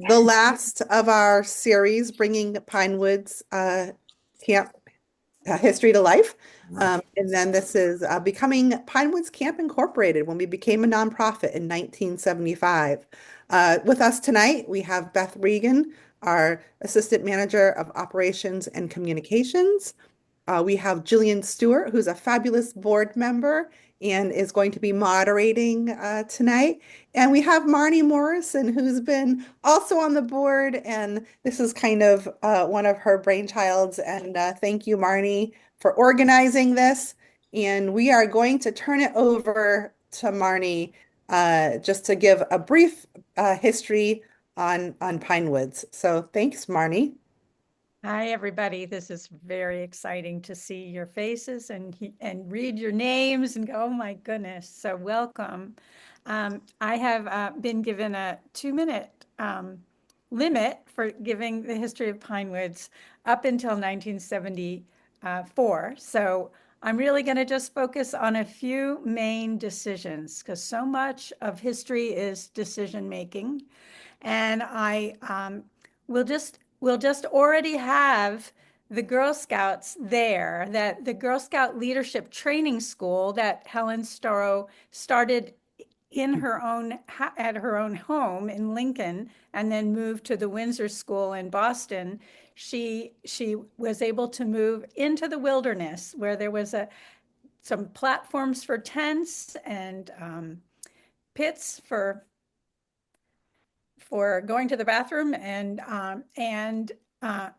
the last of our series bringing Pinewoods Camp history to life. And then this is becoming Pinewoods Camp Incorporated when we became a nonprofit in 1975. With us tonight, we have Beth Reagan, our Assistant Manager of Operations and Communications. We have Gillian Stewart, who's a fabulous board member and is going to be moderating tonight. And we have Marney Morrison, who's been also on the board, and this is kind of one of her brainchilds. And thank you, Marney, for organizing this. And we are going to turn it over to Marney just to give a brief history on Pinewoods. So thanks, Marney. Hi, everybody. This is very exciting to see your faces and read your names and go, oh my goodness. So welcome. I have been given a 2-minute limit for giving the history of Pinewoods up until 1974. So I'm really going to just focus on a few main decisions because so much of history is decision making. And I we'll just already have the Girl Scouts there, that the Girl Scout Leadership Training School that Helen Storrow started in her own at her own home in Lincoln and then moved to the Windsor School in Boston. She was able to move into the wilderness where there was some platforms for tents and pits for going to the bathroom and a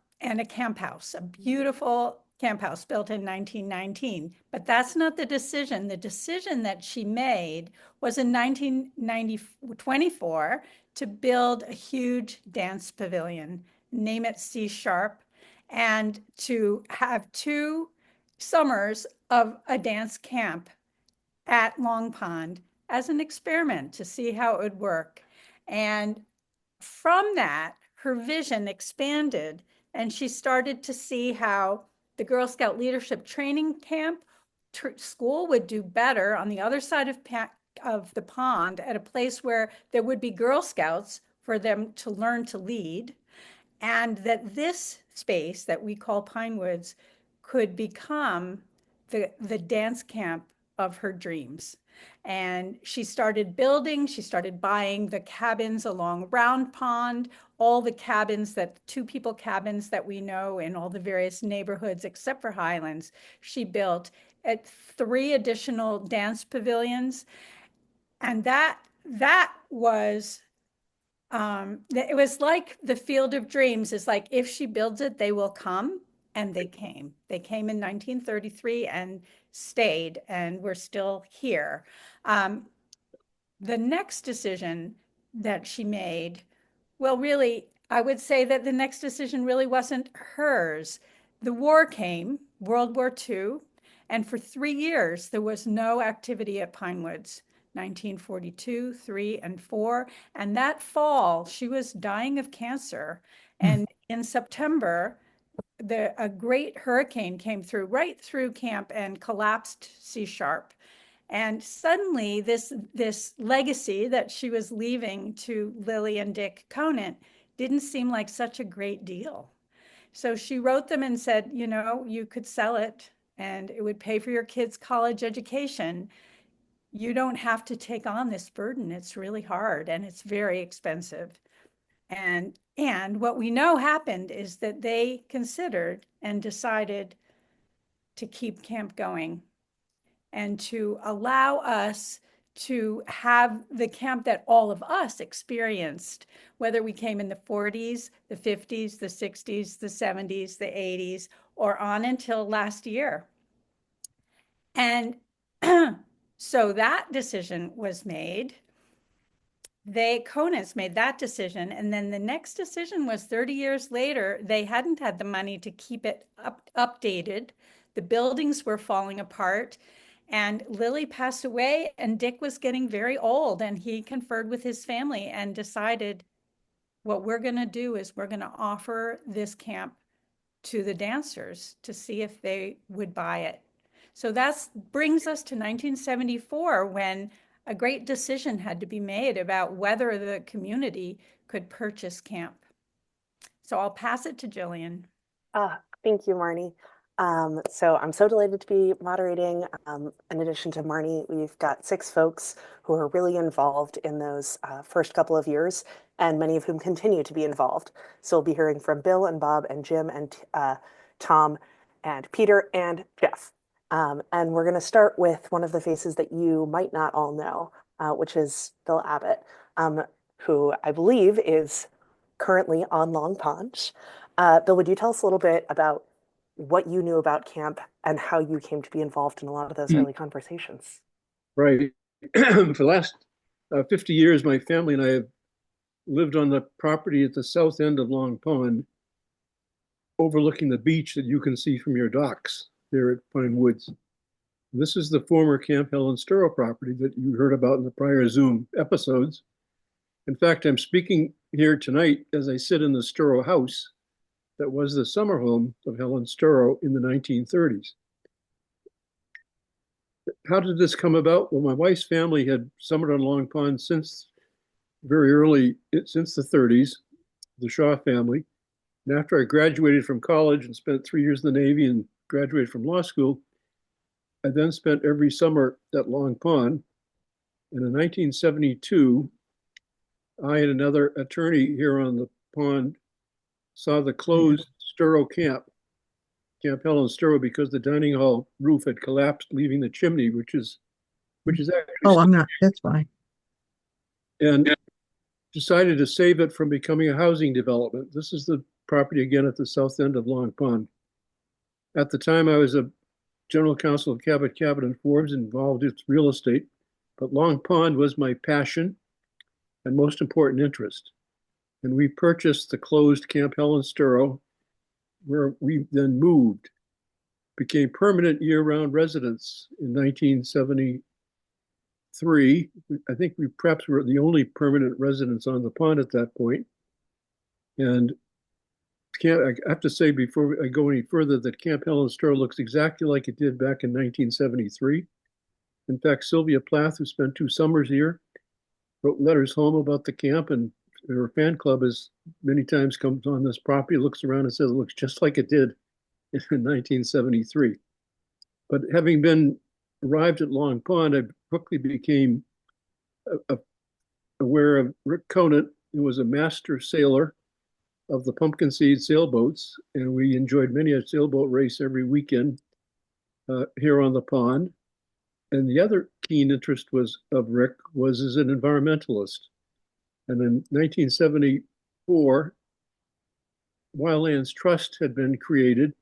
camp house, a beautiful camp house built in 1919. But that's not the decision. The decision that she made was in 1924 to build a huge dance pavilion, name it C Sharp, and to have 2 summers of a dance camp at Long Pond as an experiment to see how it would work. And from that, her vision expanded and she started to see how the Girl Scout Leadership Training Camp school would do better on the other side of the pond at a place where there would be Girl Scouts for them to learn to lead, and that this space that we call Pinewoods could become the dance camp of her dreams. And she started buying the cabins along Round Pond, all the cabins 2-people cabins that we know in all the various neighborhoods except for Highlands. She built at 3 additional dance pavilions. And that was it was like the Field of Dreams. It's like if she builds it, they will come. And they came. They came in 1933 and stayed, and we're still here. The next decision that she made, well, really, I would say that the next decision really wasn't hers. The war came, World War II, and for 3 years, there was no activity at Pinewoods. 1942, 3, and 4. And that fall, she was dying of cancer. And in September, a great hurricane came right through camp and collapsed C Sharp. And suddenly this legacy that she was leaving to Lily and Dick Conant didn't seem like such a great deal. So she wrote them and said, you could sell it and it would pay for your kids' college education. You don't have to take on this burden. It's really hard and it's very expensive. And what we know happened is that they considered and decided to keep camp going and to allow us to have the camp that all of us experienced, whether we came in the 40s, the 50s, the 60s, the 70s, the 80s, or on until last year. And so that decision was made. Conants made that decision. And then the next decision was 30 years later, they hadn't had the money to keep it updated. The buildings were falling apart. And Lily passed away and Dick was getting very old, and he conferred with his family and decided what we're going to do is we're going to offer this camp to the dancers to see if they would buy it. So that brings us to 1974 when a great decision had to be made about whether the community could purchase camp. So I'll pass it to Gillian. Thank you, Marnie. So I'm so delighted to be moderating. In addition to Marnie, we've got 6 folks who are really involved in those first couple of years, and many of whom continue to be involved. So we'll be hearing from Bill and Bob and Jim and Tom and Peter and Jeff. And we're going to start with one of the faces that you might not all know, which is Bill Abbott, who I believe is currently on Long Pond. Bill, would you tell us a little bit about what you knew about camp and how you came to be involved in a lot of those early conversations? Right. For the last 50 years, my family and I have lived on the property at the south end of Long Pond, overlooking the beach that you can see from your docks there at Pinewoods. This is the former Camp Helen Sturrow property that you heard about in the prior Zoom episodes. In fact, I'm speaking here tonight as I sit in the Sturrow house that was the summer home of Helen Sturrow in the 1930s. How did this come about? Well, my wife's family had summered on Long Pond since very early, since the 30s, the Shaw family. And after I graduated from college and spent 3 years in the Navy and graduated from law school, I then spent every summer at Long Pond. And in 1972, I and another attorney here on the pond saw the closed Sturrow Camp, Camp Helen Sturrow, because the dining hall roof had collapsed, leaving the chimney, which is actually. Oh, I'm not. That's fine. And decided to save it from becoming a housing development. This is the property again at the south end of Long Pond. At the time, I was a general counsel of Cabot and Forbes, involved in real estate, but Long Pond was my passion and most important interest. And we purchased the closed Camp Helen Sturrow, where we then moved, became permanent year-round residents in 1973. I think we perhaps were the only permanent residents on the pond at that point. And I have to say before I go any further that Camp Helen Sturrow looks exactly like it did back in 1973. In fact, Sylvia Plath, who spent 2 summers here, wrote letters home about the camp, and her fan club has many times comes on this property, looks around and says it looks just like it did in 1973. But having been arrived at Long Pond, I quickly became aware of Rick Conant, who was a master sailor of the pumpkin seed sailboats, and we enjoyed many a sailboat race every weekend here on the pond. And the other keen interest of Rick was as an environmentalist. And in 1974, Wildlands Trust had been created,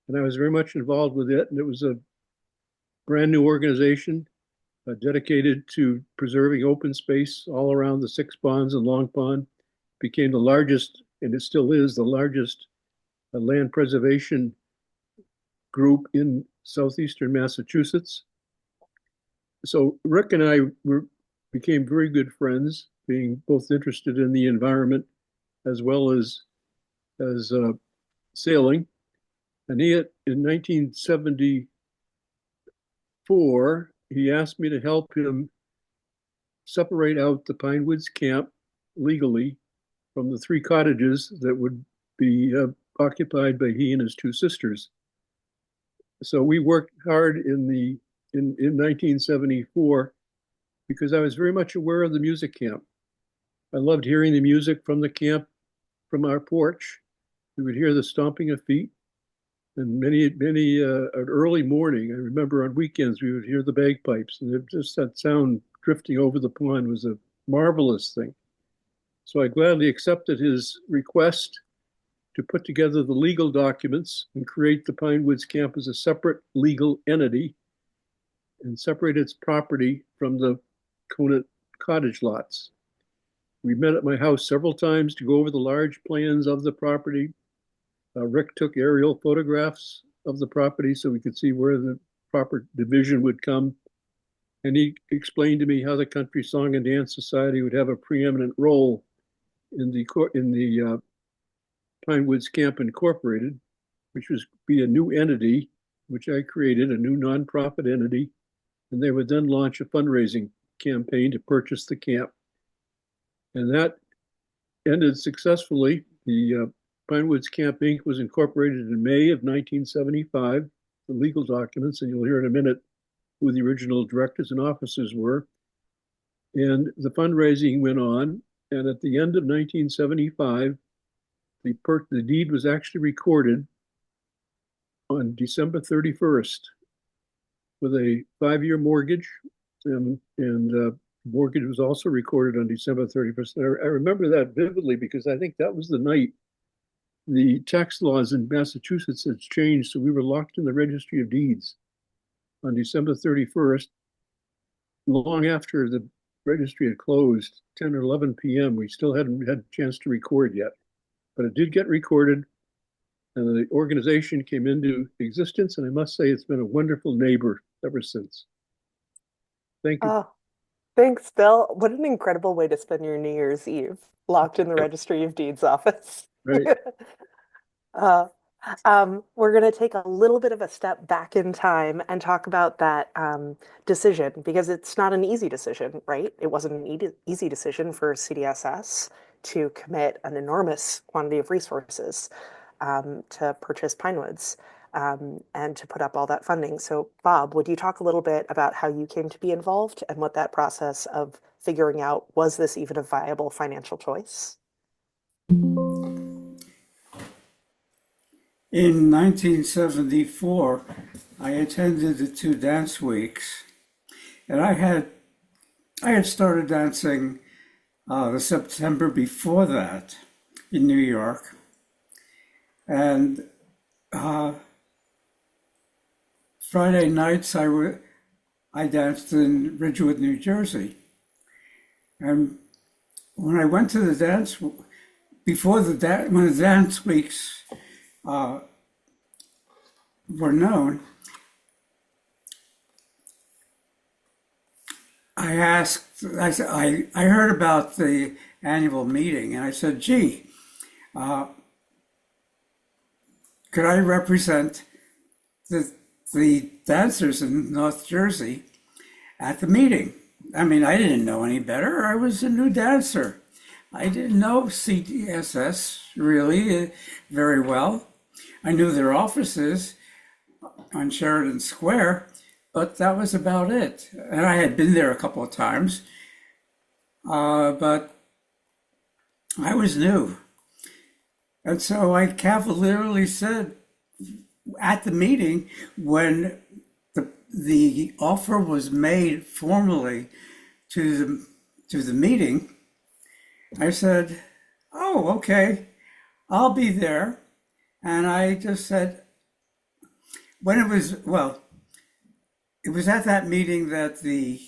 and I was very much involved with it. And it was a brand new organization dedicated to preserving open space all around the 6 ponds and Long Pond. Became the largest, and it still is the largest land preservation group in southeastern Massachusetts. So Rick and I became very good friends, being both interested in the environment as well as sailing. And in 1974, he asked me to help him separate out the Pinewoods Camp legally from the 3 cottages that would be occupied by he and his 2 sisters. So we worked hard in 1974 because I was very much aware of the music camp. I loved hearing the music from the camp, from our porch. We would hear the stomping of feet, and many an early morning. I remember on weekends we would hear the bagpipes, and just that sound drifting over the pond was a marvelous thing. So I gladly accepted his request to put together the legal documents and create the Pinewoods Camp as a separate legal entity and separate its property from the Conant cottage lots. We met at my house several times to go over the large plans of the property. Rick took aerial photographs of the property so we could see where the proper division would come. And he explained to me how the Country Song and Dance Society would have a preeminent role in the Pinewoods Camp Incorporated, which was be a new entity, which I created, a new nonprofit entity, and they would then launch a fundraising campaign to purchase the camp. And that ended successfully. The Pinewoods Camp Inc. was incorporated in May of 1975, the legal documents, and you'll hear in a minute who the original directors and officers were. And the fundraising went on, and at the end of 1975, the deed was actually recorded on December 31st with a 5-year mortgage, and mortgage was also recorded on December 31st. And I remember that vividly because I think that was the night the tax laws in Massachusetts had changed, so we were locked in the Registry of Deeds on December 31st, long after the registry had closed, 10 or 11 p.m. We still hadn't had a chance to record yet, but it did get recorded, and the organization came into existence, and I must say it's been a wonderful neighbor ever since. Thank you. Oh, thanks, Bill. What an incredible way to spend your New Year's Eve, locked in the Registry of Deeds office. Right. We're going to take a little bit of a step back in time and talk about that decision, because it's not an easy decision, right? It wasn't an easy decision for CDSS to commit an enormous quantity of resources to purchase Pinewoods and to put up all that funding. So, Bob, would you talk a little bit about how you came to be involved and what that process of figuring out, was this even a viable financial choice? In 1974, I attended the 2 dance weeks, and I had started dancing the September before that in New York, and Friday nights I danced in Ridgewood, New Jersey, and when I went to the dance when the dance weeks were known, I heard about the annual meeting, and I said, gee, could I represent the dancers in North Jersey at the meeting? I mean, I didn't know any better. I was a new dancer. I didn't know CDSS really very well. I knew their offices on Sheridan Square, but that was about it. And I had been there a couple of times, but I was new. And so I cavalierly said at the meeting, when the offer was made formally to the meeting, I said, oh, okay, I'll be there. And I just said, it was at that meeting that the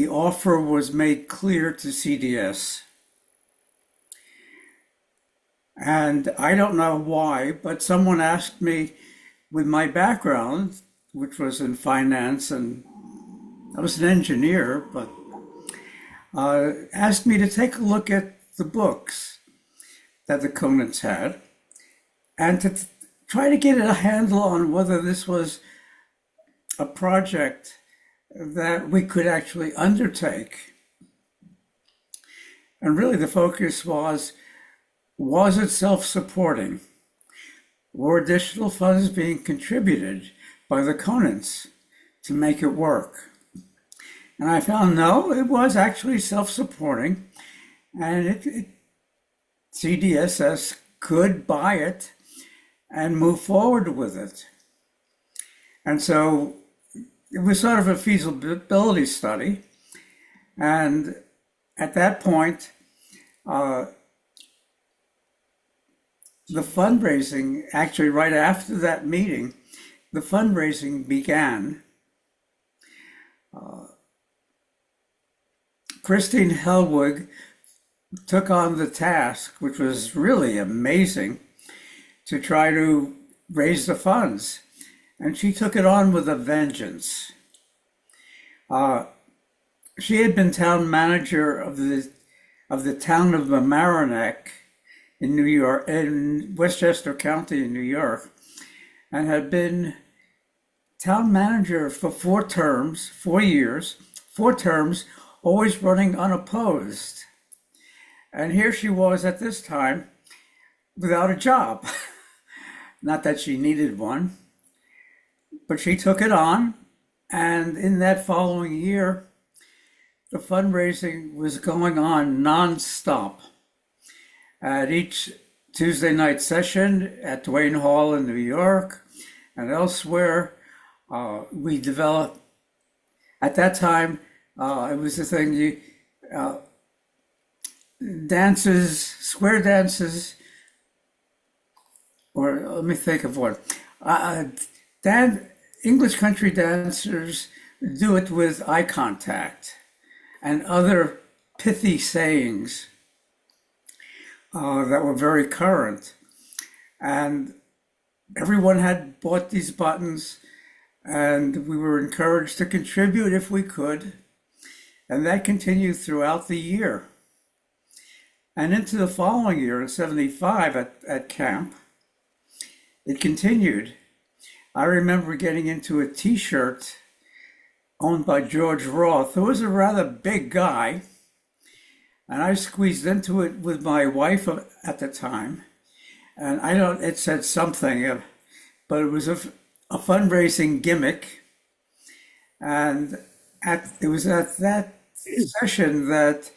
offer was made clear to CDS. And I don't know why, but someone asked me, with my background, which was in finance, and I was an engineer, but asked me to take a look at the books that the Conants had, and to try to get a handle on whether this was a project that we could actually undertake. And really the focus was it self-supporting? Were additional funds being contributed by the Conants to make it work? And I found no, it was actually self-supporting, and CDSS could buy it and move forward with it. And so it was sort of a feasibility study. And at that point, the fundraising, actually right after that meeting, the fundraising began. Christine Helwig took on the task, which was really amazing, to try to raise the funds. And she took it on with a vengeance. She had been town manager of the town of Mamaroneck in New York, in Westchester County in New York, and had been town manager for 4 terms, 4 years, 4 terms, always running unopposed. And here she was at this time without a job. Not that she needed one, but she took it on. And in that following year, the fundraising was going on nonstop. At each Tuesday night session at Duane Hall in New York and elsewhere, we developed, at that time, it was the thing, dances, square dances, or let me think of one. English country dancers do it with eye contact and other pithy sayings that were very current. And everyone had bought these buttons, and we were encouraged to contribute if we could. And that continued throughout the year. And into the following year, in 75 at camp, it continued. I remember getting into a t-shirt owned by George Roth, who was a rather big guy. And I squeezed into it with my wife at the time. And it said something, but it was a fundraising gimmick. And it was at that session that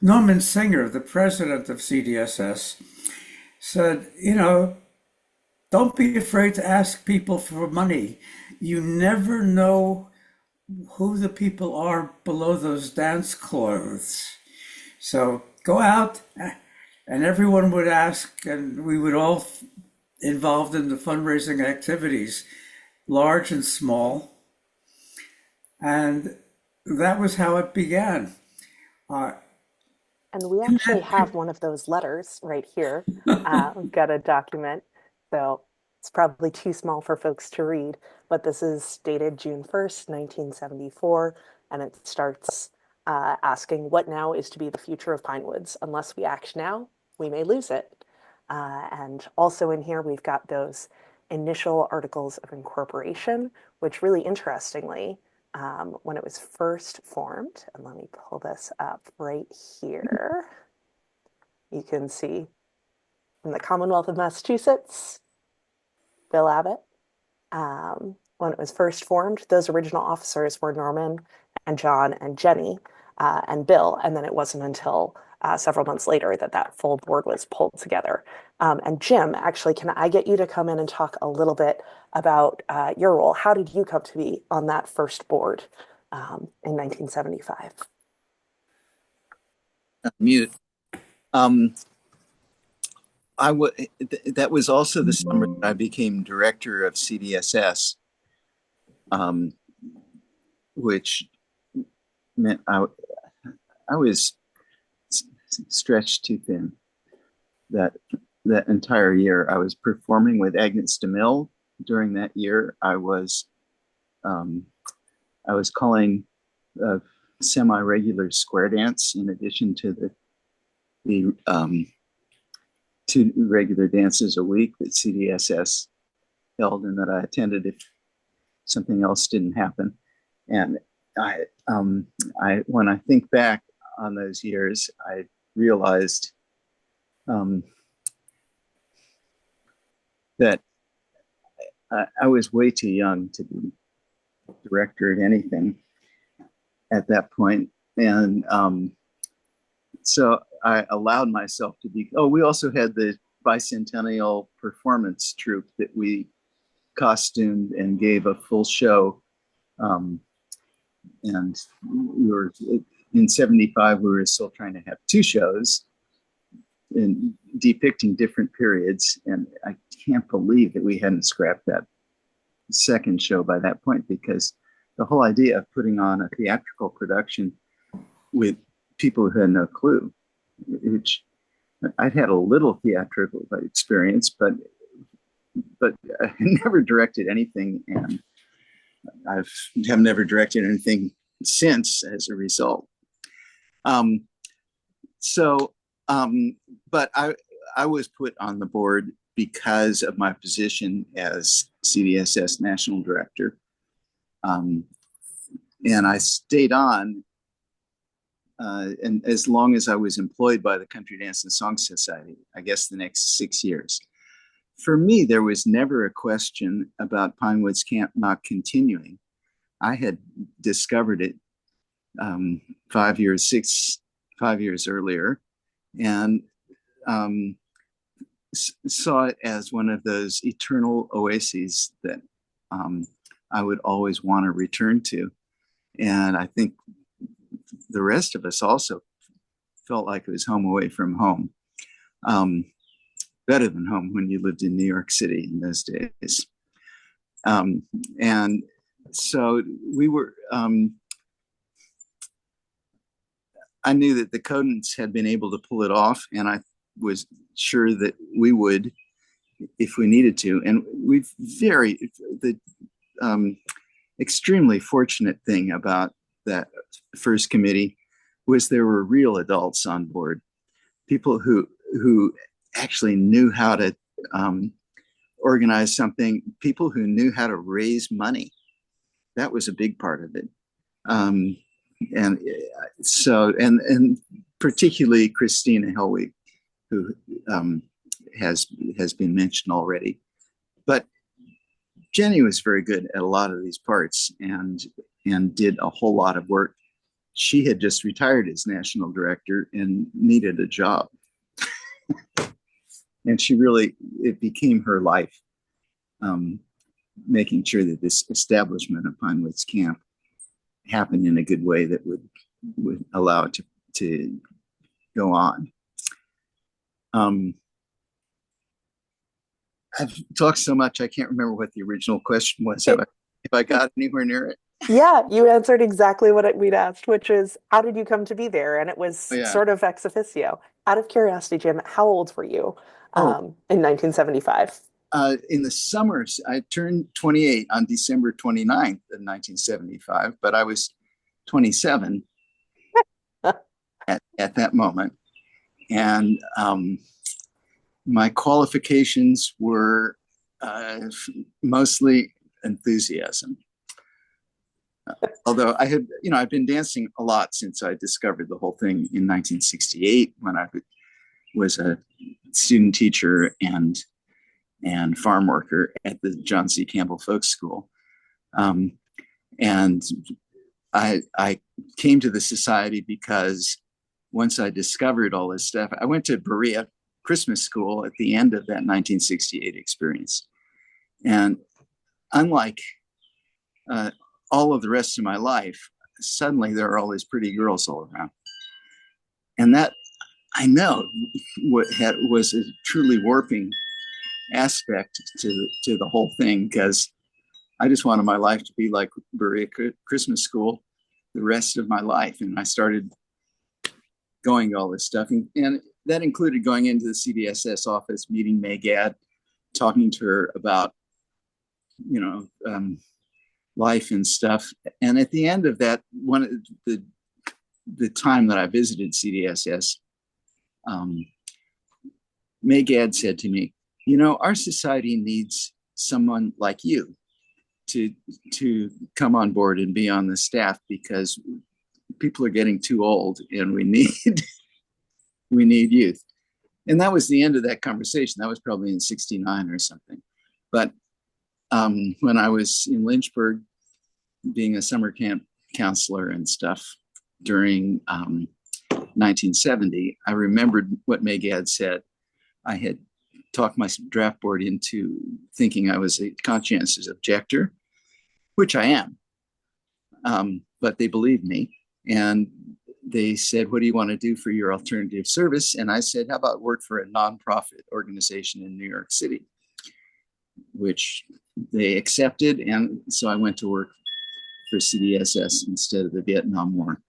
Norman Singer, the president of CDSS, said, don't be afraid to ask people for money. You never know who the people are below those dance clothes. So go out, and everyone would ask, and we would all involved in the fundraising activities, large and small. And that was how it began. And we actually have one of those letters right here. We've got a document, so it's probably too small for folks to read, but this is dated June 1st, 1974, and it starts asking, what now is to be the future of Pinewoods? Unless we act now, we may lose it. And also in here, we've got those initial articles of incorporation, which really interestingly, when it was first formed, and let me pull this up right here, you can see in the Commonwealth of Massachusetts, Bill Abbott. When it was first formed, those original officers were Norman and John and Jenny and Bill, and then it wasn't until several months later that full board was pulled together. And Jim, actually, can I get you to come in and talk a little bit about your role? How did you come to be on that first board in 1975? Mute. That was also the summer that I became director of CDSS, which meant I was stretched too thin. That entire year, I was performing with Agnes DeMille. During that year, I was calling a semi-regular square dance in addition to the 2 regular dances a week that CDSS held and that I attended if something else didn't happen. And when I think back on those years, I realized that I was way too young to be director at anything at that point. And so I allowed myself to be, we also had the bicentennial performance troupe that we costumed and gave a full show. And we were, in 75, we were still trying to have 2 shows in depicting different periods. And I can't believe that we hadn't scrapped that second show by that point, because the whole idea of putting on a theatrical production with people who had no clue, which I'd had a little theatrical experience, but I never directed anything, and have never directed anything since as a result. But I was put on the board because of my position as CDSS National Director. And I stayed on, and as long as I was employed by the Country Dance and Song Society, I guess the next 6 years. For me, there was never a question about Pinewoods Camp not continuing. I had discovered it 5 years earlier, and saw it as one of those eternal oases that I would always want to return to. And I think the rest of us also felt like it was home away from home. Better than home when you lived in New York City in those days. And so we were, I knew that the Conants had been able to pull it off, and I was sure that we would if we needed to. And the extremely fortunate thing about that first committee was there were real adults on board, people who actually knew how to organize something, people who knew how to raise money. That was a big part of it. And particularly Christina Hellwig, who has been mentioned already. But Jenny was very good at a lot of these parts and did a whole lot of work. She had just retired as national director and needed a job. And it became her life, making sure that this establishment of Pinewoods Camp happened in a good way that would allow it to go on. I've talked so much, I can't remember what the original question was. Have I got anywhere near it? Yeah, you answered exactly what we'd asked, which is, how did you come to be there? And it was sort of ex officio. Out of curiosity, Jim, how old were you in 1975? In the summers, I turned 28 on December 29th of 1975, but I was 27 at that moment. And my qualifications were mostly enthusiasm. Although I've been dancing a lot since I discovered the whole thing in 1968 when I was a student teacher and farm worker at the John C. Campbell Folk School. And I came to the society because once I discovered all this stuff, I went to Berea Christmas school at the end of that 1968 experience. And unlike all of the rest of my life, suddenly there are all these pretty girls all around. And that, I know, was a truly warping aspect to the whole thing, because I just wanted my life to be like Berea Christmas School the rest of my life. And I started going to all this stuff. And that included going into the CDSS office, meeting May Gadd, talking to her about, life and stuff. And at the end of that, one of the time that I visited CDSS, May Gadd said to me, our society needs someone like you to come on board and be on the staff, because people are getting too old and we need youth. And that was the end of that conversation. That was probably in 69 or something. But when I was in Lynchburg being a summer camp counselor and stuff during 1970, I remembered what May Gadd said. I had talked my draft board into thinking I was a conscientious objector, which I am. But they believed me. And they said, what do you want to do for your alternative service? And I said, how about work for a nonprofit organization in New York City? Which they accepted. And so I went to work for CDSS instead of the Vietnam War.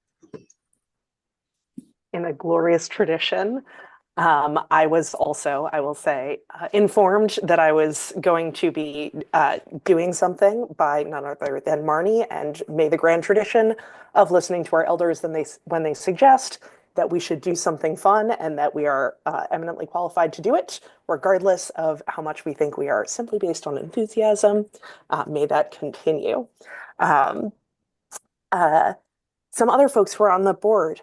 In a glorious tradition. I was also, I will say, informed that I was going to be doing something by none other than Marney, and may the grand tradition of listening to our elders when they suggest that we should do something fun and that we are eminently qualified to do it, regardless of how much we think we are, simply based on enthusiasm. May that continue. Um, some other folks who are on the board.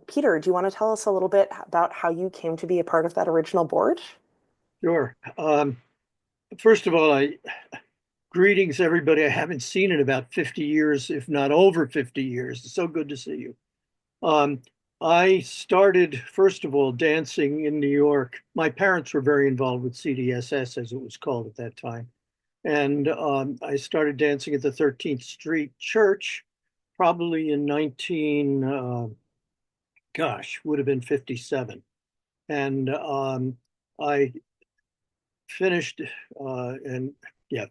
Peter, do you want to tell us a little bit about how you came to be a part of that original board? Sure. First of all, greetings, everybody. I haven't seen in about 50 years, if not over 50 years. It's so good to see you. I started, first of all, dancing in New York. My parents were very involved with CDSS, as it was called at that time. And I started dancing at the 13th Street Church, probably in would have been 57. And I finished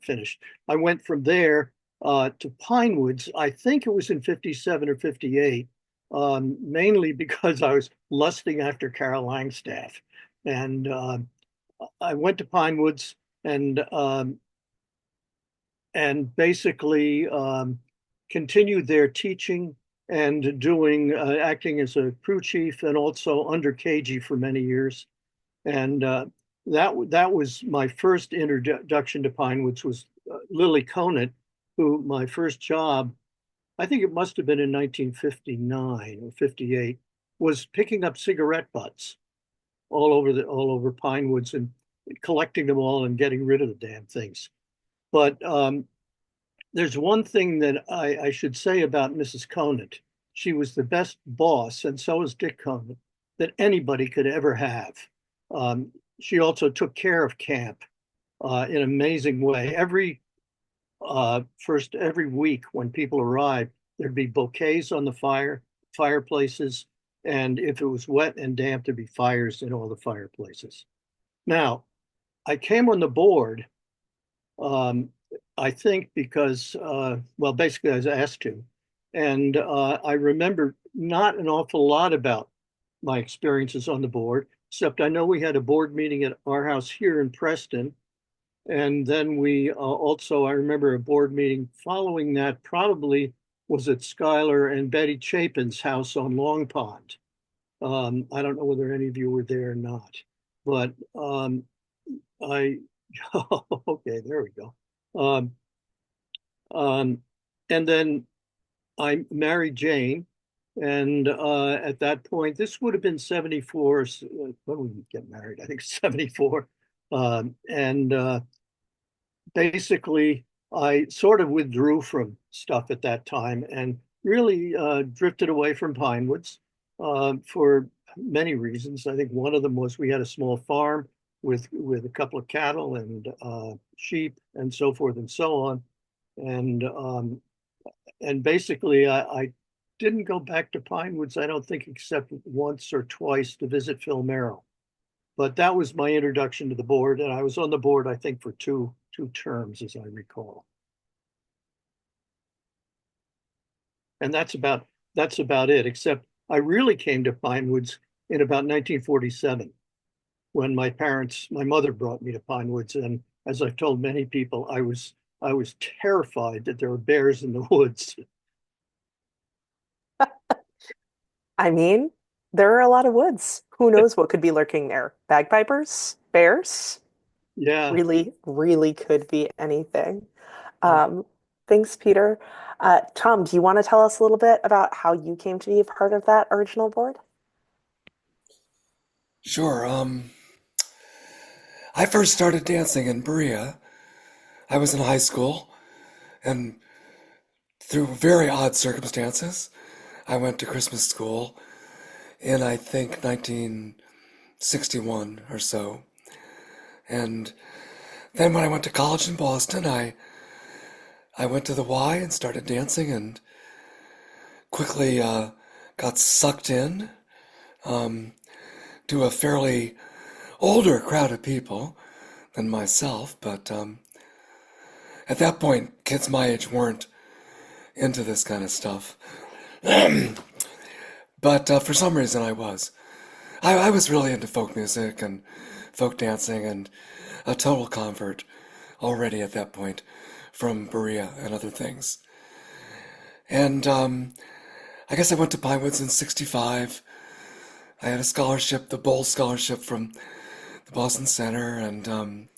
finished. I went from there to Pinewoods. I think it was in 57 or 58, mainly because I was lusting after Carol Langstaff. And I went to Pinewoods and basically continued there teaching and doing acting as a crew chief and also under KG for many years. And that was my first introduction to Pinewoods was Lily Conant, who my first job, I think it must have been in 1959 or 58, was picking up cigarette butts all over Pinewoods and collecting them all and getting rid of the damn things. But there's one thing that I should say about Mrs. Conant. She was the best boss, and so was Dick Conant, that anybody could ever have. She also took care of camp in an amazing way. Every week when people arrived, there'd be bouquets on the fireplaces, and if it was wet and damp, there'd be fires in all the fireplaces. Now, I came on the board, I think because, basically I was asked to, and I remember not an awful lot about my experiences on the board, except I know we had a board meeting at our house here in Preston. And then we I remember a board meeting following that probably was at Schuyler and Betty Chapin's house on Long Pond. I don't know whether any of you were there or not, but okay, there we go. And then I married Jane. And at that point, this would have been 74. When did we get married? I think 74. Basically, I sort of withdrew from stuff at that time and really drifted away from Pinewoods for many reasons. I think one of them was we had a small farm with a couple of cattle and sheep and so forth and so on. And basically, I didn't go back to Pinewoods, I don't think, except once or twice to visit Phil Merrill. But that was my introduction to the board, and I was on the board, I think, for two terms, as I recall. And that's about it, except I really came to Pinewoods in about 1947, when my mother brought me to Pinewoods. And as I've told many people, I was terrified that there were bears in the woods. I mean, there are a lot of woods. Who knows what could be lurking there? Bagpipers? Bears? Yeah. Really, really could be anything. Thanks, Peter. Tom, do you want to tell us a little bit about how you came to be a part of that original board? Sure. I first started dancing in Berea. I was in high school, and through very odd circumstances, I went to Christmas school in, I think, 1961 or so. And then when I went to college in Boston, I went to the Y and started dancing and quickly got sucked in to a fairly older crowd of people than myself. But at that point, kids my age weren't into this kind of stuff. But for some reason I was. I was really into folk music and folk dancing and a total convert already at that point from Berea and other things. And I guess I went to Pinewoods in 65, I had a scholarship, the Bowl Scholarship from the Boston Center, and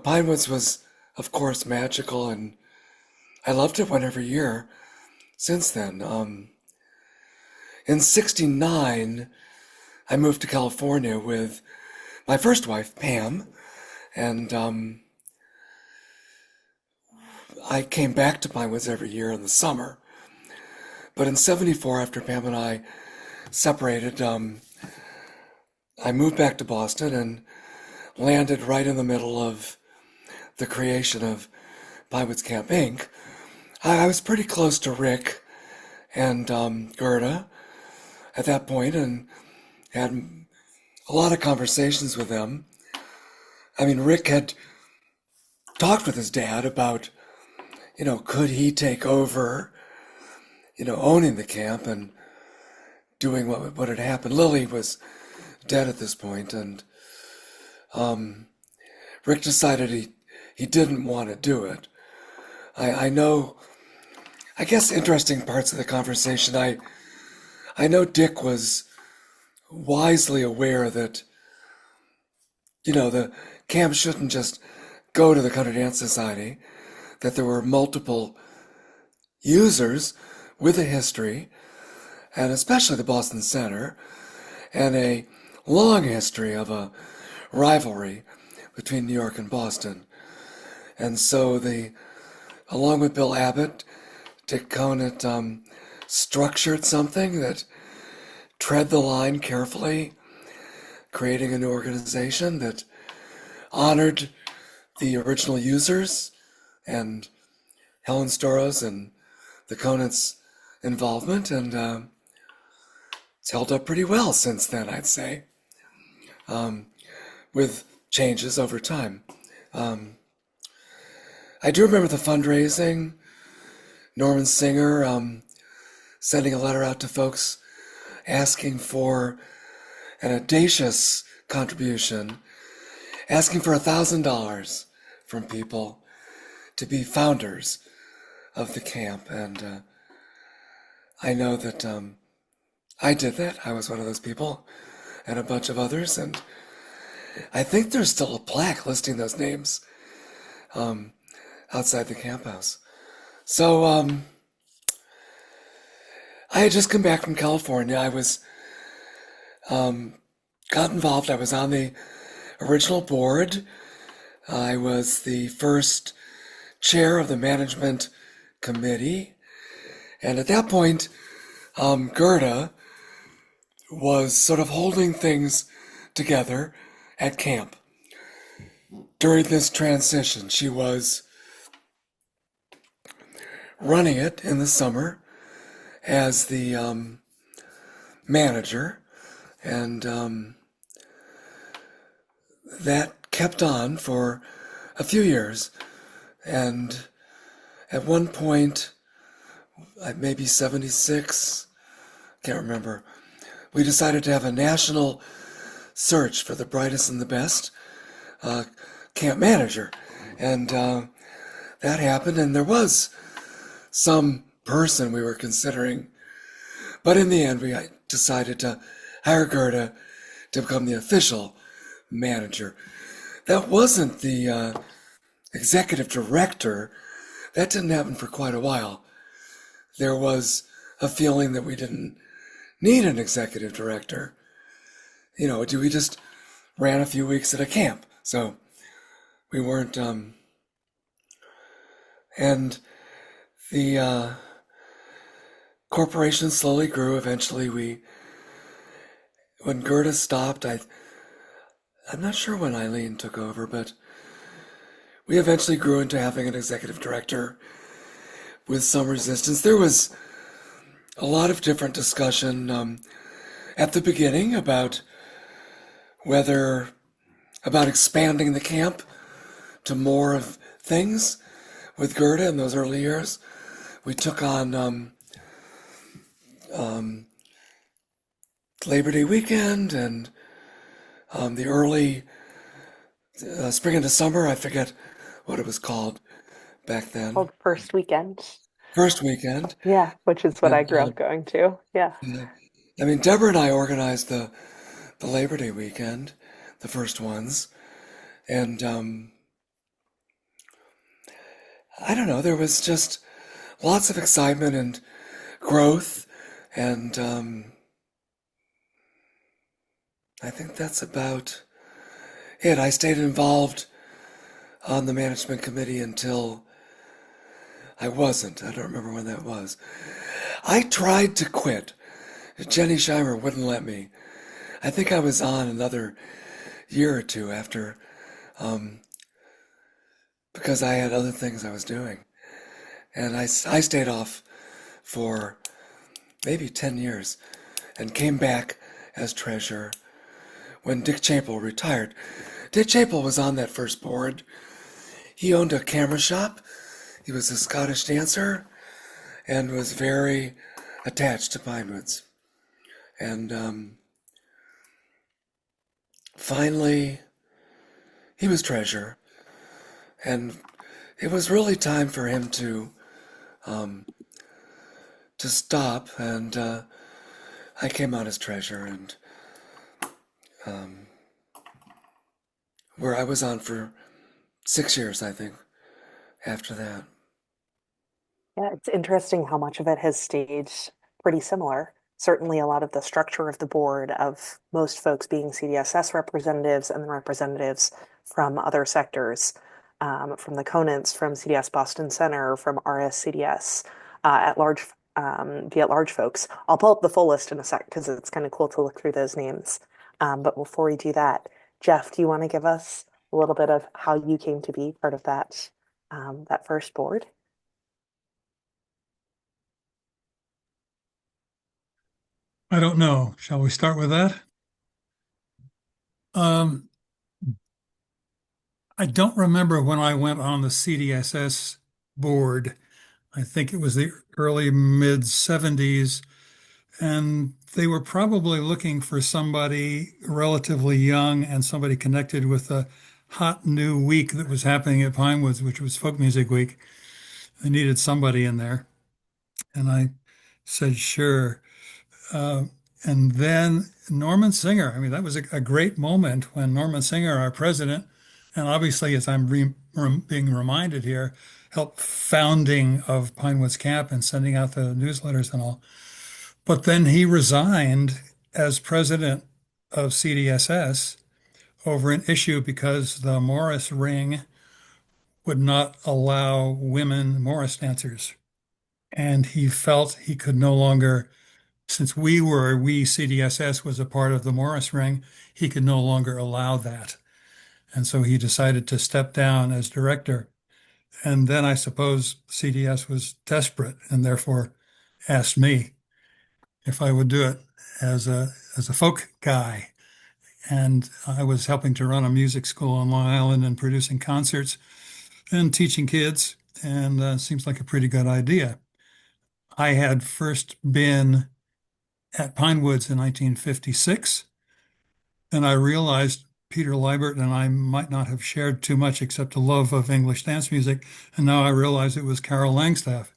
Pinewoods was, of course, magical, and I loved it, went every year since then. In '69, I moved to California with my first wife, Pam, and I came back to Pinewoods every year in the summer. But in '74, after Pam and I separated, I moved back to Boston and landed right in the middle of the creation of Pinewoods Camp Inc. I was pretty close to Rick and Gerda at that point, and had a lot of conversations with them. I mean, Rick had talked with his dad about, could he take over, owning the camp and doing what had happened. Lily was dead at this point, and Rick decided he didn't want to do it. I know, I guess, interesting parts of the conversation. I know Dick was wisely aware that, the camp shouldn't just go to the Country Dance Society, that there were multiple users with a history, and especially the Boston Center, and a long history of a rivalry between New York and Boston. And so along with Bill Abbott, Dick Conant structured something that tread the line carefully, creating an organization that honored the original users and Helen Storos and the Conants' involvement, and it's held up pretty well since then, I'd say, with changes over time. I do remember the fundraising, Norman Singer sending a letter out to folks asking for an audacious contribution, asking for $1,000 from people to be founders of the camp. And I know that I did that. I was one of those people, and a bunch of others. And I think there's still a plaque listing those names outside the camp house. So I had just come back from California. I was got involved. I was on the original board. I was the first chair of the management committee. And at that point, Gerda was sort of holding things together at camp. During this transition, she was running it in the summer as the manager, and that kept on for a few years. And at one point, maybe '76, can't remember, we decided to have a national search for the brightest and the best camp manager. And that happened, and there was some person we were considering, but in the end we decided to hire Gerda to become the official manager. That wasn't the executive director. That didn't happen for quite a while. There was a feeling that we didn't need an executive director. We just ran a few weeks at a camp, so we weren't and the corporation slowly grew. Eventually when Gerda stopped, I'm not sure when Eileen took over, but we eventually grew into having an executive director with some resistance. There was a lot of different discussion at the beginning about expanding the camp to more of things with Gerda in those early years. We took on Labor Day weekend and the early spring into summer. I forget what it was called back then. Called First Weekend. First weekend. Yeah, which is what I grew And, up going to. Yeah. I mean, Deborah and I organized the Labor Day weekend, the first ones, and I don't know, there was just lots of excitement and growth, and I think that's about it. I stayed involved on the management committee until I wasn't. I don't remember when that was. I tried to quit. Jenny Scheimer wouldn't let me. I think I was on another year or two after, because I had other things I was doing. And I stayed off for maybe 10 years and came back as treasurer when Dick Chapel retired. Dick Chapel was on that first board. He owned a camera shop. He was a Scottish dancer and was very attached to Pinewoods. And finally, he was treasurer. And it was really time for him to stop. And I came on as treasurer, and where I was on for 6 years, I think, after that. Yeah, it's interesting how much of it has stayed pretty similar. Certainly, a lot of the structure of the board, of most folks being CDSS representatives and then representatives from other sectors, from the Conants, from CDS Boston Center, from RSCDS, at large, the at large folks. I'll pull up the full list in a sec because it's kind of cool to look through those names. But before we do that, Jeff, do you want to give us a little bit of how you came to be part of that that first board? I don't know. Shall we start with that? I don't remember when I went on the CDSS board. I think it was the early mid 70s, and they were probably looking for somebody relatively young and somebody connected with a hot new week that was happening at Pinewoods, which was Folk Music Week. They needed somebody in there, and I said, sure. And then Norman Singer, I mean, that was a great moment when Norman Singer, our president, and obviously, as I'm being reminded here, helped founding of Pinewoods Camp and sending out the newsletters and all. But then he resigned as president of CDSS over an issue because the Morris Ring would not allow women Morris dancers. And he felt he could no longer, since we CDSS was a part of the Morris Ring, he could no longer allow that. And so he decided to step down as director. And then I suppose CDS was desperate and therefore asked me if I would do it as a folk guy. And I was helping to run a music school on Long Island and producing concerts and teaching kids. And seems like a pretty good idea. I had first been at Pinewoods in 1956, and I realized Peter Leibert and I might not have shared too much except a love of English dance music. And now I realize it was Carol Langstaff,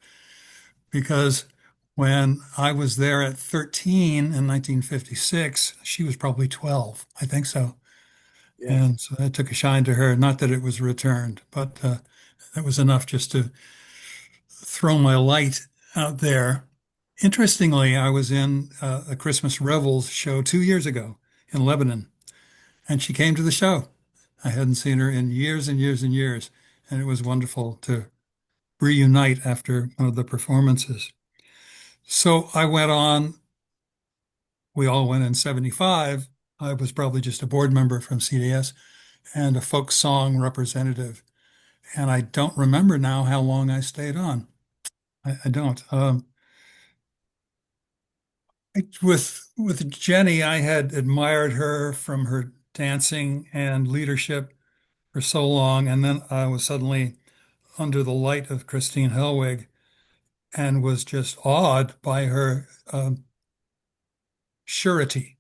because when I was there at 13 in 1956, she was probably 12. I think so. Yeah. And so I took a shine to her. Not that it was returned, but that was enough just to throw my light out there. Interestingly, I was in a Christmas Revels show 2 years ago in Lebanon, and she came to the show. I hadn't seen her in years and years and years, and it was wonderful to reunite after one of the performances. So I went on. We all went in 75. I was probably just a board member from CDS and a folk song representative. And I don't remember now how long I stayed on. I don't. With Jenny, I had admired her from her dancing and leadership for so long, and then I was suddenly under the light of Christine Hellwig and was just awed by her surety,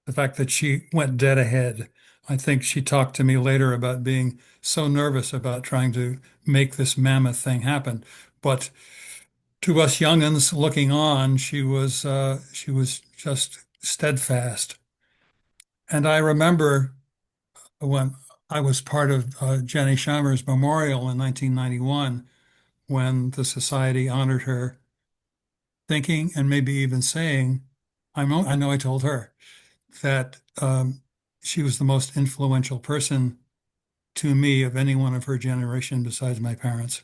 the fact that she went dead ahead. I think she talked to me later about being so nervous about trying to make this mammoth thing happen, but to us young'uns looking on, she was just steadfast. And I remember when I was part of Jenny Scheimer's memorial in 1991, when the society honored her, thinking and maybe even saying, I know I told her that she was the most influential person to me of anyone of her generation besides my parents.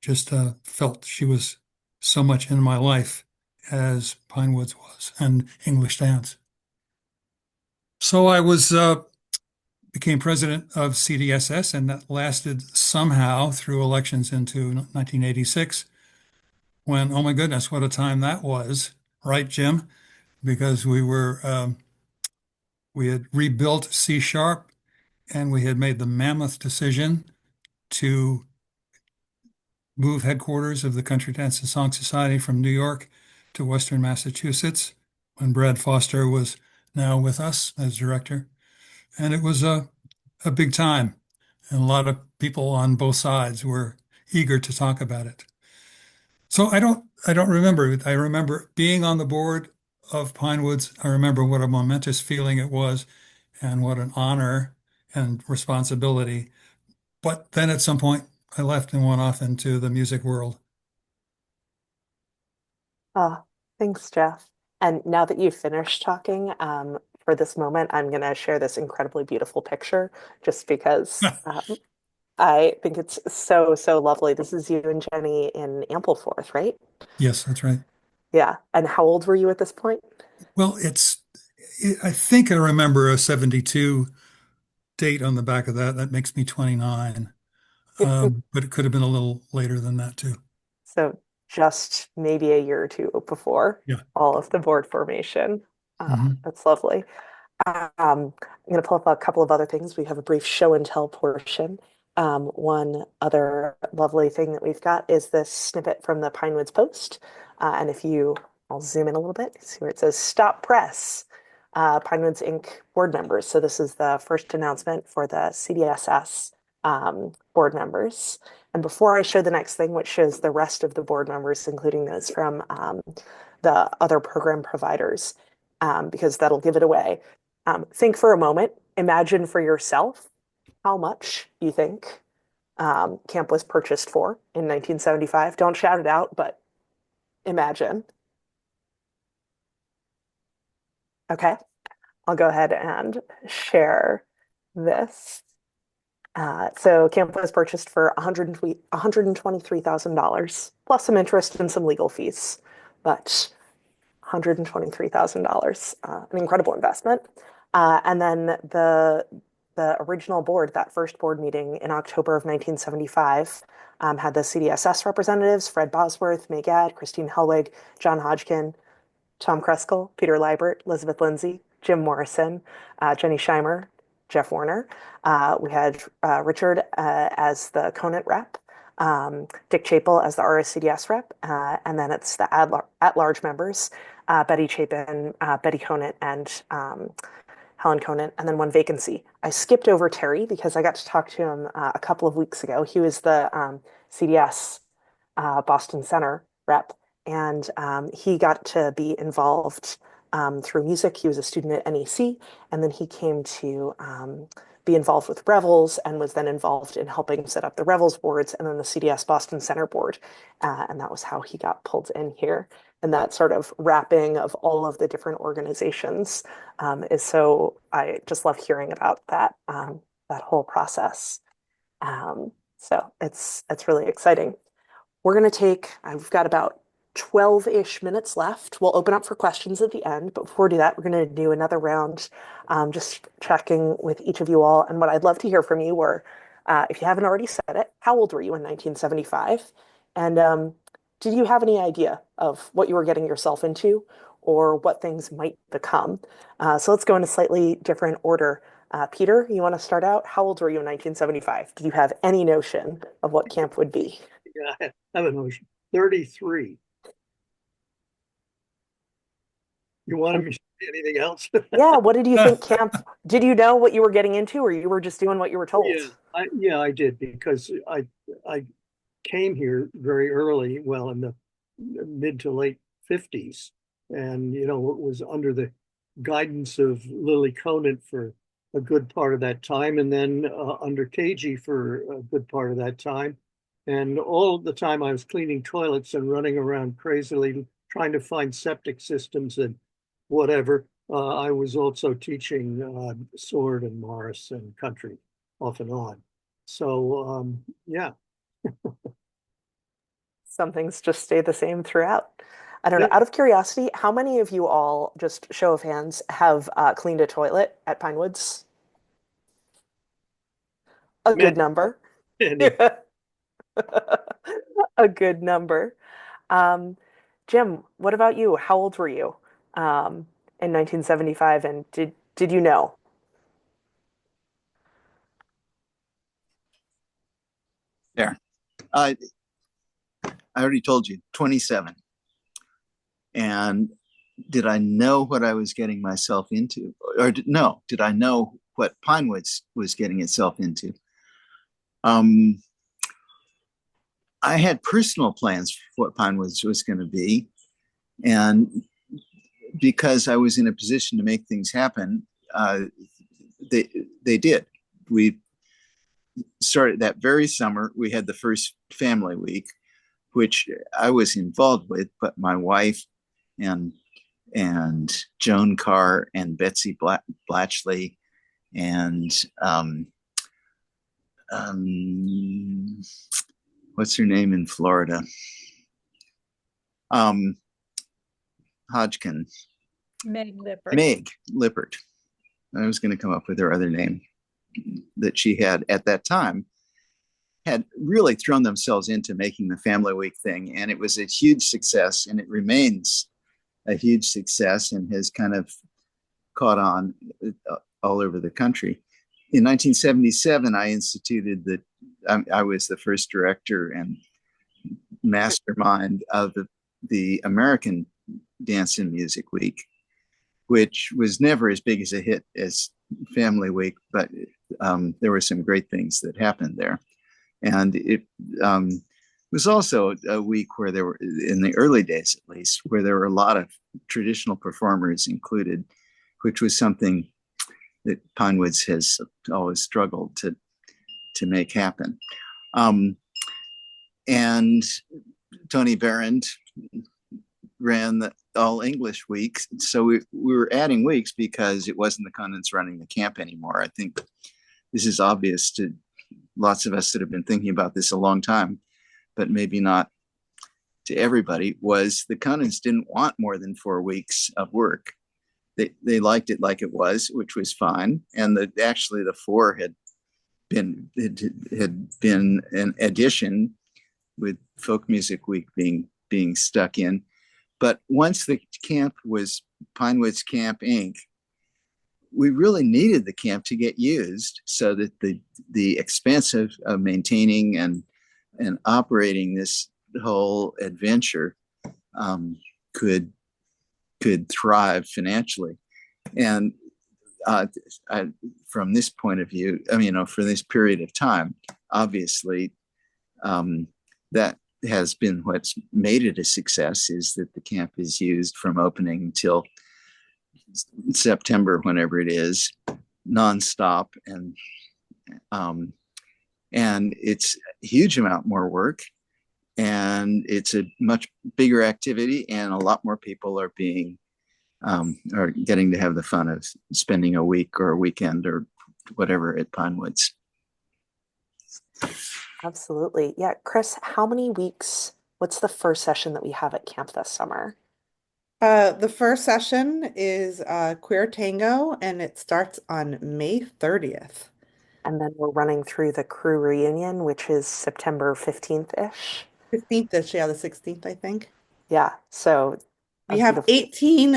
Just felt she was so much in my life as Pinewoods was and English dance. So I became president of CDSS, and that lasted somehow through elections into 1986, when, oh my goodness, what a time that was, right, Jim? Because we had rebuilt C Sharp, and we had made the mammoth decision to move headquarters of the Country Dance and Song Society from New York to Western Massachusetts, when Brad Foster was now with us as director. And it was a big time. And a lot of people on both sides were eager to talk about it. So I don't remember it. I remember being on the board of Pinewoods. I remember what a momentous feeling it was and what an honor and responsibility. But then at some point I left and went off into the music world. Thanks, Jeff. And now that you've finished talking, for this moment, I'm going to share this incredibly beautiful picture just because I think it's so, so lovely. This is you and Jenny in Ampleforth, right? Yes, that's right. Yeah. And how old were you at this point? Well, I think I remember a 72 date on the back of that. That makes me 29. But it could have been a little later than that too. So just maybe a year or two before Yeah. all of the board formation. Mhm. That's lovely. I'm going to pull up a couple of other things. We have a brief show and tell portion. One other lovely thing that we've got is this snippet from the Pinewoods Post. And I'll zoom in a little bit, see where it says Stop Press, Pinewoods Inc. board members. So this is the first announcement for the CDSS board members. And before I show the next thing, which shows the rest of the board members, including those from the other program providers, because that'll give it away. Think for a moment, imagine for yourself how much you think camp was purchased for in 1975. Don't shout it out, but imagine. Okay, I'll go ahead and share this. So camp was purchased for $123,000 plus some interest and some legal fees, but $123,000, an incredible investment. And then the original board, that first board meeting in October of 1975, had the CDSS representatives, Fred Bosworth, May Gadd, Christine Hellwig, John Hodgkin, Tom Kruskal, Peter Liebert, Elizabeth Lindsay, Jim Morrison, Jenny Scheimer, Jeff Warner. We had Richard as the Conant rep, Dick Chapel as the RSCDS rep, and then it's the at-large members, Betty Chapin, Betty Conant, and Helen Conant, and then one vacancy. I skipped over Terry because I got to talk to him a couple of weeks ago. He was the CDS Boston Center rep, and he got to be involved through music. He was a student at NEC, and then he came to be involved with Revels and was then involved in helping set up the Revels boards and then the CDS Boston Center board. And that was how he got pulled in here. And that sort of wrapping of all of the different organizations is so, I just love hearing about that, that whole process. So it's really exciting. We're going to I've got about 12-ish minutes left. We'll open up for questions at the end, but before we do that, we're going to do another round, just checking with each of you all. And what I'd love to hear from you were, if you haven't already said it, how old were you in 1975? And did you have any idea of what you were getting yourself into or what things might become? So let's go in a slightly different order. Peter, you want to start out? How old were you in 1975? Did you have any notion of what camp would be? Yeah, I have a notion. 33. You wanted me to say anything else? Yeah, what did you think camp? Did you know what you were getting into, or you were just doing what you were told? Yeah, I did because I came here very early, well, in the mid to late 50s. And, it was under the guidance of Lily Conant for a good part of that time, and then under KG for a good part of that time. And all the time I was cleaning toilets and running around crazily trying to find septic systems and whatever. I was also teaching sword and Morris and country off and on. So, yeah. Some things just stay the same throughout. I don't know. Yeah. Out of curiosity, how many of you all, just show of hands, have cleaned a toilet at Pinewoods? A good number. A good number. Jim, what about you? How old were you in 1975, and did you know? There. I already told you, 27. And did I know what I was getting myself into? Or no, did I know what Pinewoods was getting itself into? I had personal plans for what Pinewoods was going to be. And because I was in a position to make things happen, they did. We started that very summer. We had the first family week, which I was involved with, but my wife and Joan Carr and Betsy Blatchley and what's her name in Florida? Hodgkin. Meg Lippert. Meg Lippert. I was going to come up with her other name that she had at that time, had really thrown themselves into making the Family Week thing. And it was a huge success, and it remains a huge success and has kind of caught on all over the country. In 1977, I instituted I was the first director and mastermind of the American Dance and Music Week, which was never as big as a hit as Family Week, but there were some great things that happened there. And it was also a week where there were, in the early days at least, where there were a lot of traditional performers included, which was something that Pinewoods has always struggled to make happen. And Tony Behrend ran the all English weeks. So we were adding weeks because it wasn't the Conants running the camp anymore. I think this is obvious to lots of us that have been thinking about this a long time, but maybe not to everybody, was the Conants didn't want more than 4 weeks of work. They liked it like it was, which was fine. And actually the 4 had been an addition, with Folk Music Week being stuck in. But once the camp was Pinewoods Camp Inc., we really needed the camp to get used so that the expense of maintaining and operating this whole adventure could thrive financially. And from this point of view, for this period of time, obviously, that has been what's made it a success, is that the camp is used from opening until September, whenever it is, nonstop. And it's a huge amount more work, and it's a much bigger activity, and a lot more people are getting to have the fun of spending a week or a weekend or whatever at Pinewoods. Absolutely. Yeah. Chris, how many weeks? What's the first session that we have at camp this summer? The first session is Queer Tango, and it starts on May 30th. And then we're running through the crew reunion, which is September 15th-ish. 15th-ish, yeah, the 16th, I think. Yeah. So We have 18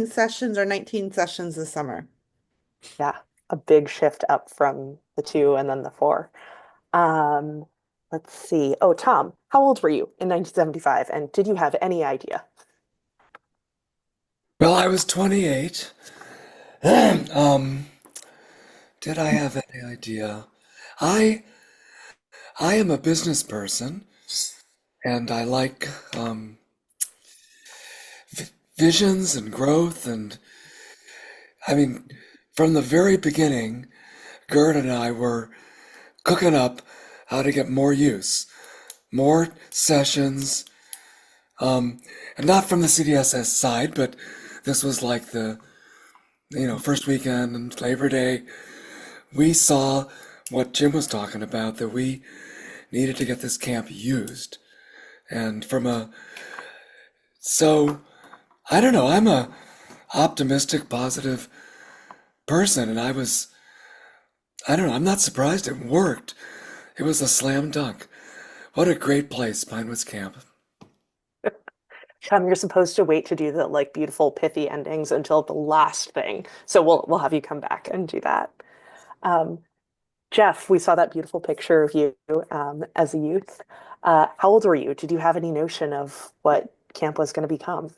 sessions or 19 sessions this summer. yeah, a big shift up from the 2 and then the 4. Let's see. Oh, Tom, how old were you in 1975? And did you have any idea? Well, I was 28. Did I have any idea? I I am a business person, and I like visions and growth. And I mean, from the very beginning, Gerd and I were cooking up how to get more use, more sessions, and not from the CDSS side, but this was like the first weekend and Labor Day. We saw what Jim was talking about, that we needed to get this camp used. And so I don't know, I'm a optimistic, positive person, and I don't know, I'm not surprised it worked. It was a slam dunk. What a great place, Pinewoods Camp. You're supposed to wait to do the like beautiful pithy endings until the last thing. So we'll have you come back and do that. Jeff, we saw that beautiful picture of you as a youth. How old were you? Did you have any notion of what camp was going to become?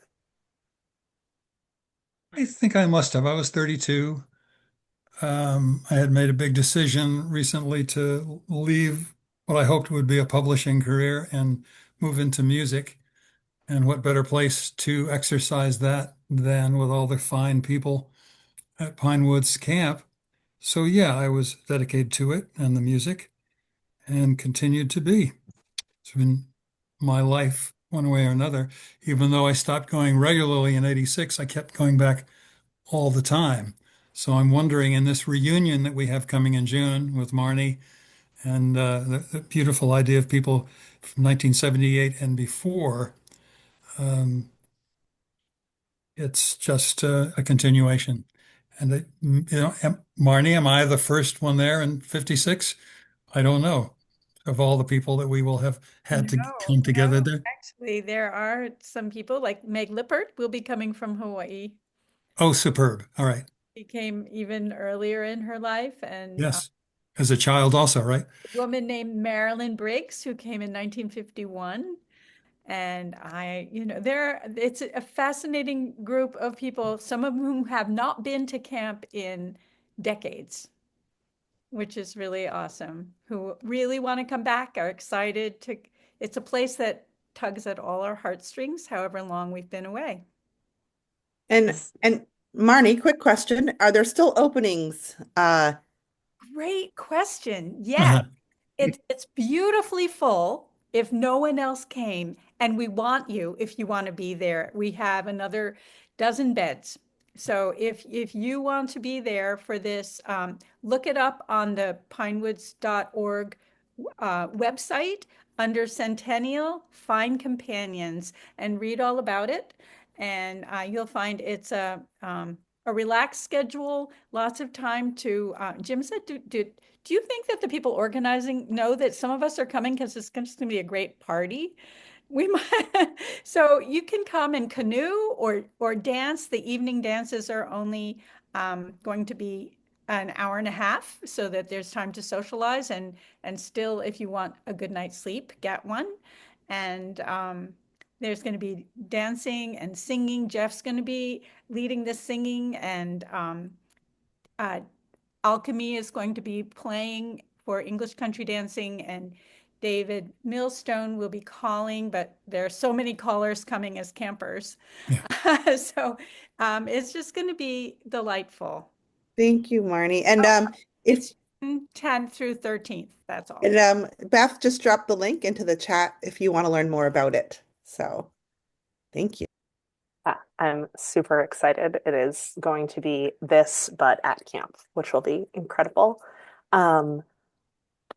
I think I must have. I was 32. I had made a big decision recently to leave what I hoped would be a publishing career and move into music. And what better place to exercise that than with all the fine people at Pinewoods Camp? So yeah, I was dedicated to it and the music, and continued to be. It's been my life one way or another. Even though I stopped going regularly in '86, I kept going back all the time. So I'm wondering, in this reunion that we have coming in June with Marney and the beautiful idea of people from 1978 and before, it's just a continuation. And Marney, am I the first one there in '56? I don't know. Of all the people that we will have had to come together No, there. actually, there are some people like Meg Lippert will be coming from Hawaii. Oh, superb. All right. She came even earlier in her life, and Yes. As a child also, right? a woman named Marilyn Briggs who came in 1951. And it's a fascinating group of people, some of whom have not been to camp in decades, which is really awesome, who really want to come back, are excited to, it's a place that tugs at all our heartstrings, however long we've been away. And Marney, quick question. Are there still openings? Great question. Yeah, it's beautifully full if no one else came, and we want you if you want to be there. We have another dozen beds. So if you want to be there for this, look it up on the pinewoods.org website under Centennial, find companions and read all about it. And you'll find it's a relaxed schedule, lots of time to, Jim said, do you think that the people organizing know that some of us are coming because it's just going to be a great party? We might, so you can come and canoe or dance. The evening dances are only going to be an hour and a half, so that there's time to socialize and still, if you want a good night's sleep, get one. And there's going to be dancing and singing. Jeff's going to be leading the singing, and Alchemy is going to be playing for English country dancing, and David Millstone will be calling, but there are so many callers coming as campers. Yeah. So it's just going to be delightful. Thank you, Marney. And it's 10th through 13th. That's all. And Beth just dropped the link into the chat if you want to learn more about it. So thank you. I'm super excited. It is going to be this, but at camp, which will be incredible.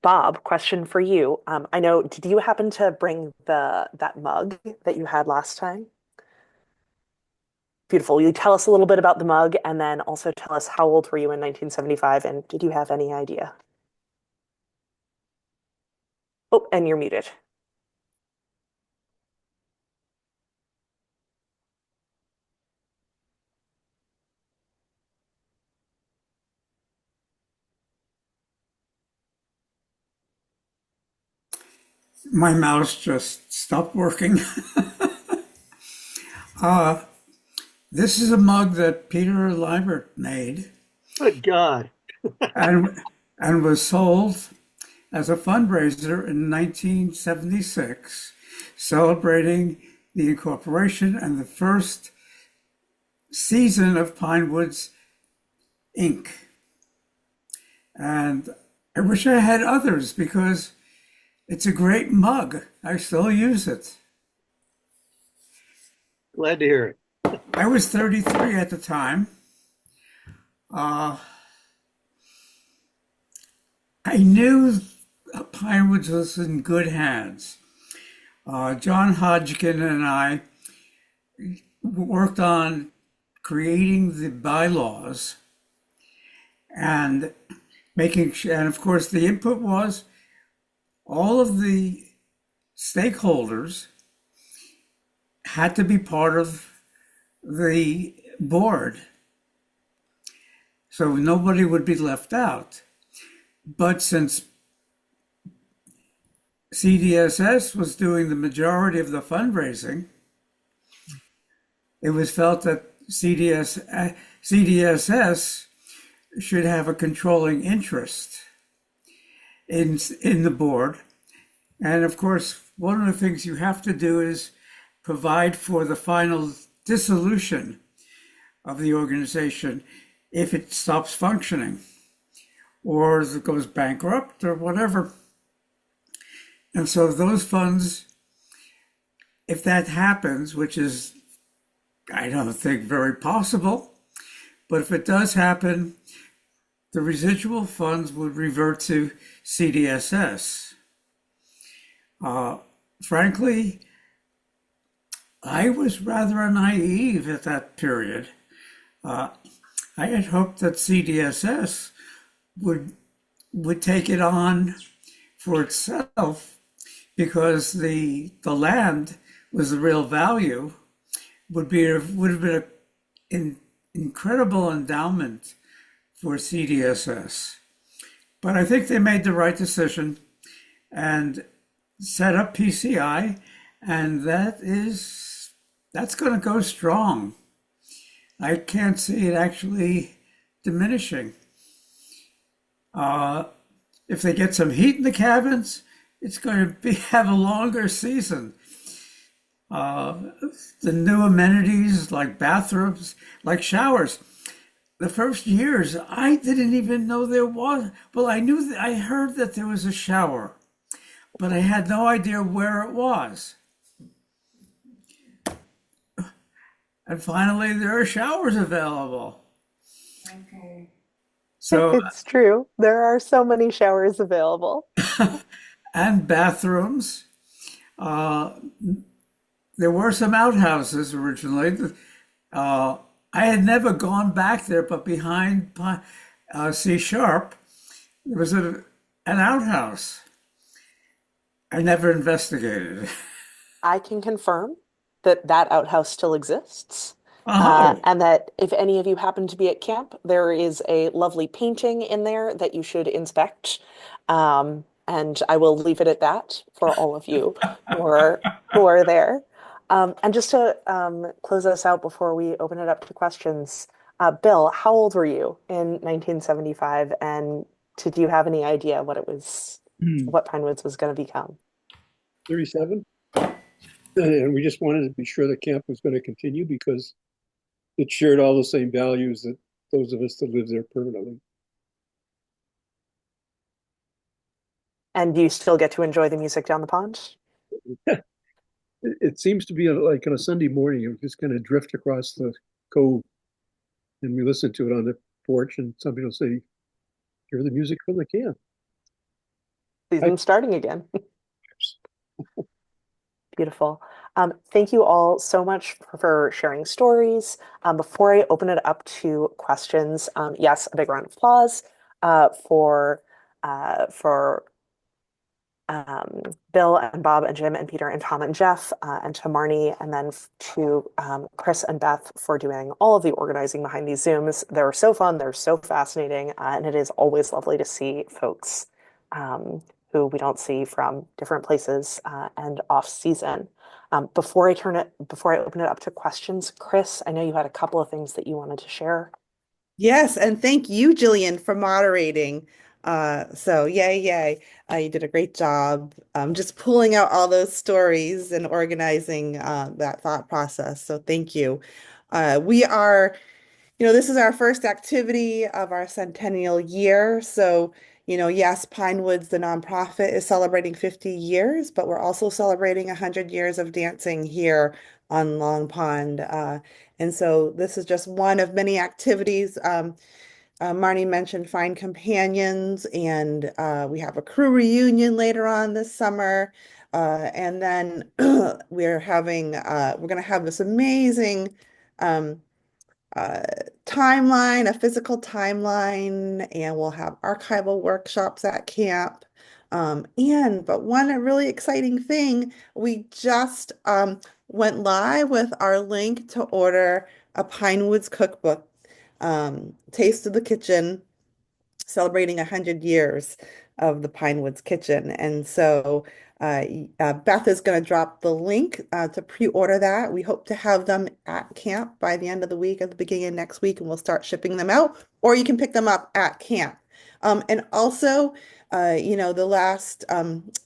Bob, question for you. I know, did you happen to bring that mug that you had last time? Beautiful. You tell us a little bit about the mug, and then also tell us how old were you in 1975, and did you have any idea? Oh, and you're muted. My mouse just stopped working. This is a mug that Peter Liebert made. Good God. and was sold as a fundraiser in 1976, celebrating the incorporation and the first season of Pinewoods Inc. And I wish I had others because it's a great mug. I still use it. Glad to hear it. I was 33 at the time. I knew Pinewoods was in good hands. John Hodgkin and I worked on creating the bylaws and and of course the input was all of the stakeholders had to be part of the board. So nobody would be left out. But since CDSS was doing the majority of the fundraising, it was felt that CDSS should have a controlling interest in the board. And of course, one of the things you have to do is provide for the final dissolution of the organization if it stops functioning or if it goes bankrupt or whatever. And so those funds, if that happens, which is, I don't think, very possible, but if it does happen, the residual funds would revert to CDSS. Frankly, I was rather naive at that period. I had hoped that CDSS would take it on for itself because the land was the real value, would have been an incredible endowment for CDSS. But I think they made the right decision and set up PCI, and that's going to go strong. I can't see it actually diminishing. If they get some heat in the cabins, it's going to have a longer season. The new amenities like bathrooms, like showers. The first years, I didn't even know there was. Well, I heard that there was a shower, but I had no idea where it was. And finally, there are showers available. Okay. So It's true. There are so many showers available. and bathrooms. There were some outhouses originally. I had never gone back there, but behind C Sharp, there was an outhouse. I never investigated. I can confirm that that outhouse still exists. Oh, And that if any of you happen to be at camp, there is a lovely painting in there that you should inspect. And I will leave it at that for all of you who are there. And just to close us out before we open it up to questions, Bill, how old were you in 1975? And did you have any idea what what Pinewoods was going to become? 37. And we just wanted to be sure the camp was going to continue because it shared all the same values that those of us that live there permanently. And do you still get to enjoy the music down the pond? It seems to be like on a Sunday morning, you just kind of drift across the cove and we listen to it on the porch and somebody will say, hear the music from the camp. Season's starting again. Beautiful. Thank you all so much for sharing stories. Before I open it up to questions, yes, a big round of applause for Bill and Bob and Jim and Peter and Tom and Jeff and to Marney, and then to Chris and Beth for doing all of the organizing behind these Zooms. They're so fun, they're so fascinating, and it is always lovely to see folks who we don't see from different places and off season. Before I open it up to questions, Chris, I know you had a couple of things that you wanted to share. Yes, and thank you, Gillian, for moderating. So yay, yay. You did a great job just pulling out all those stories and organizing that thought process. So thank you. We are, this is our first activity of our centennial year. So, yes, Pinewoods, the nonprofit, is celebrating 50 years, but we're also celebrating 100 years of dancing here on Long Pond. And so this is just one of many activities. Marnie mentioned Find Companions, and we have a crew reunion later on this summer. And then we're going to have this amazing um, uh, timeline, a physical timeline, and we'll have archival workshops at camp. But one really exciting thing, we just went live with our link to order a Pinewoods cookbook, Taste of the Kitchen, celebrating 100 years of the Pinewoods Kitchen. And so Beth is going to drop the link to pre-order that. We hope to have them at camp by the end of the week, at the beginning of next week, and we'll start shipping them out, or you can pick them up at camp. And also,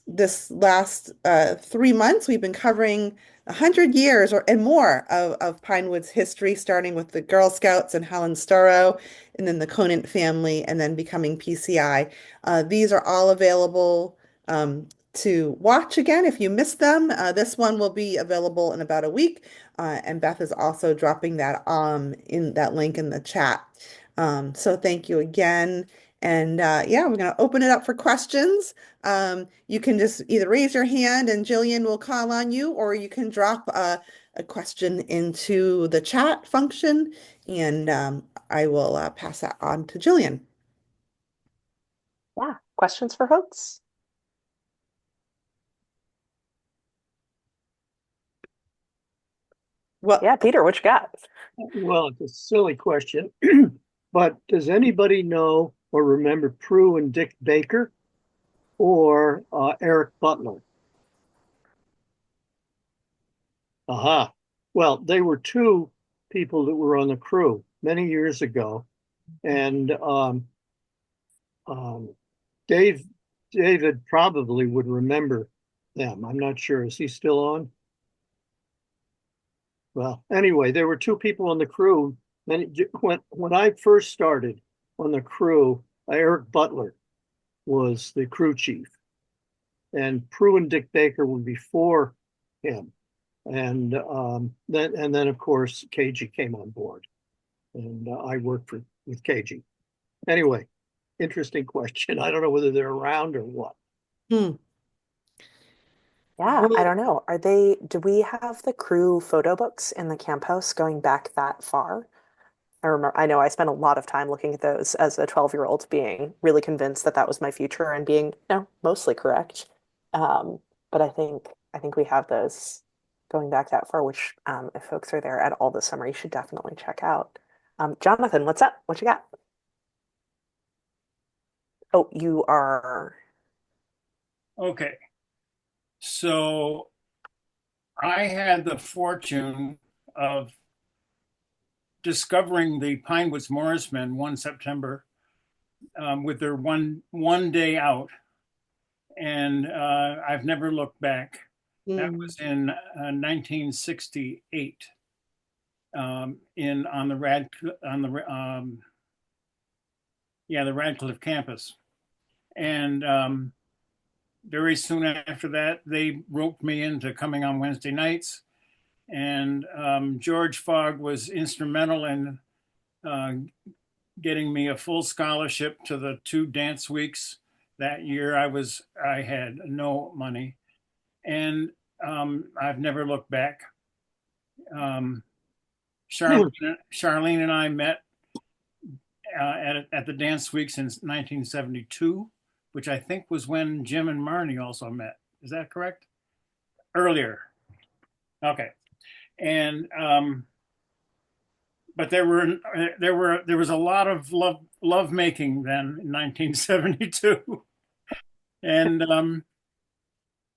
this last 3 months, we've been covering 100 years and more of Pinewoods history, starting with the Girl Scouts and Helen Storrow, and then the Conant family, and then becoming PCI. These are all available to watch again if you missed them. This one will be available in about a week, and Beth is also dropping that in that link in the chat. So thank you again. And yeah, we're going to open it up for questions. You can just either raise your hand and Gillian will call on you, or you can drop a question into the chat function, and I will pass that on to Gillian. Yeah, questions for folks? Well, Yeah, Peter, what you got? Well, it's a silly question, but does anybody know or remember Prue and Dick Baker or Eric Butler? Aha. Well, they were two people that were on the crew many years ago. And David probably would remember them. I'm not sure. Is he still on? Well, anyway, there were two people on the crew. And when I first started on the crew, Eric Butler was the crew chief, and Prue and Dick Baker were before him. And then of course KG came on board, and I worked with KG. Anyway, interesting question. I don't know whether they're around or what. Yeah, I don't know. Do we have the crew photo books in the camp house going back that far? I know I spent a lot of time looking at those as a 12-year-old, being really convinced that that was my future and being, mostly correct. But I think we have those going back that far, which if folks are there at all this summer, you should definitely check out. Jonathan, what's up? What you got? Oh, you are. Okay. So I had the fortune of discovering the Pinewoods Morrismen one September with their one day out, and I've never looked back. That was in 1968 on the Radcliffe campus, and very soon after that, they roped me into coming on Wednesday nights. And George Fogg was instrumental in getting me a full scholarship to the 2 dance weeks that year. I had no money, and I've never looked back. Charlene and I met at the dance weeks in 1972. Which I think was when Jim and Marnie also met. Is that correct? Earlier. Okay. And but there was a lot of love making then in 1972, and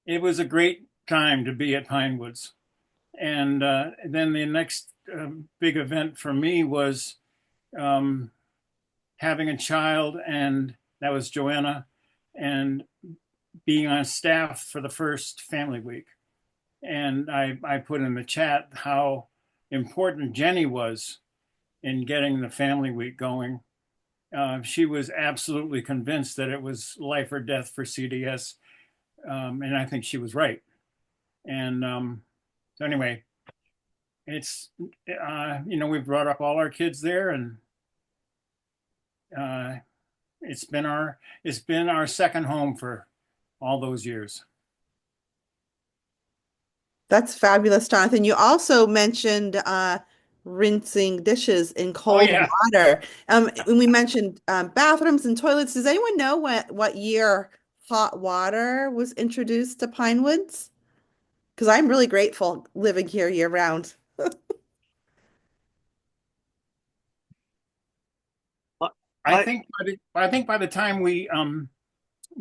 it was a great time to be at Pinewoods. And then the next big event for me was having a child and That was Joanna, and being on staff for the first family week. And I put in the chat how important Jenny was in getting the family week going. She was absolutely convinced that it was life or death for CDS. And I think she was right. And so anyway, it's, we've brought up all our kids there, and it's been our second home for all those years. That's fabulous, Jonathan. You also mentioned rinsing dishes in cold water. When we mentioned bathrooms and toilets, does anyone know what year hot water was introduced to Pinewoods? Because I'm really grateful living here year round. I think by the time we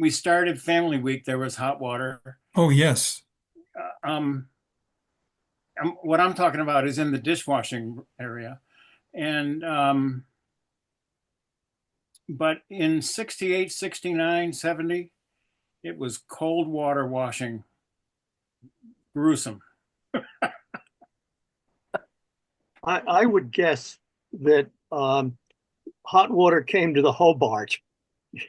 started Family Week, there was hot water. Oh, yes. What I'm talking about is in the dishwashing area. And but in 68, 69, 70, it was cold water washing. Gruesome. I would guess that hot water came to the Hobart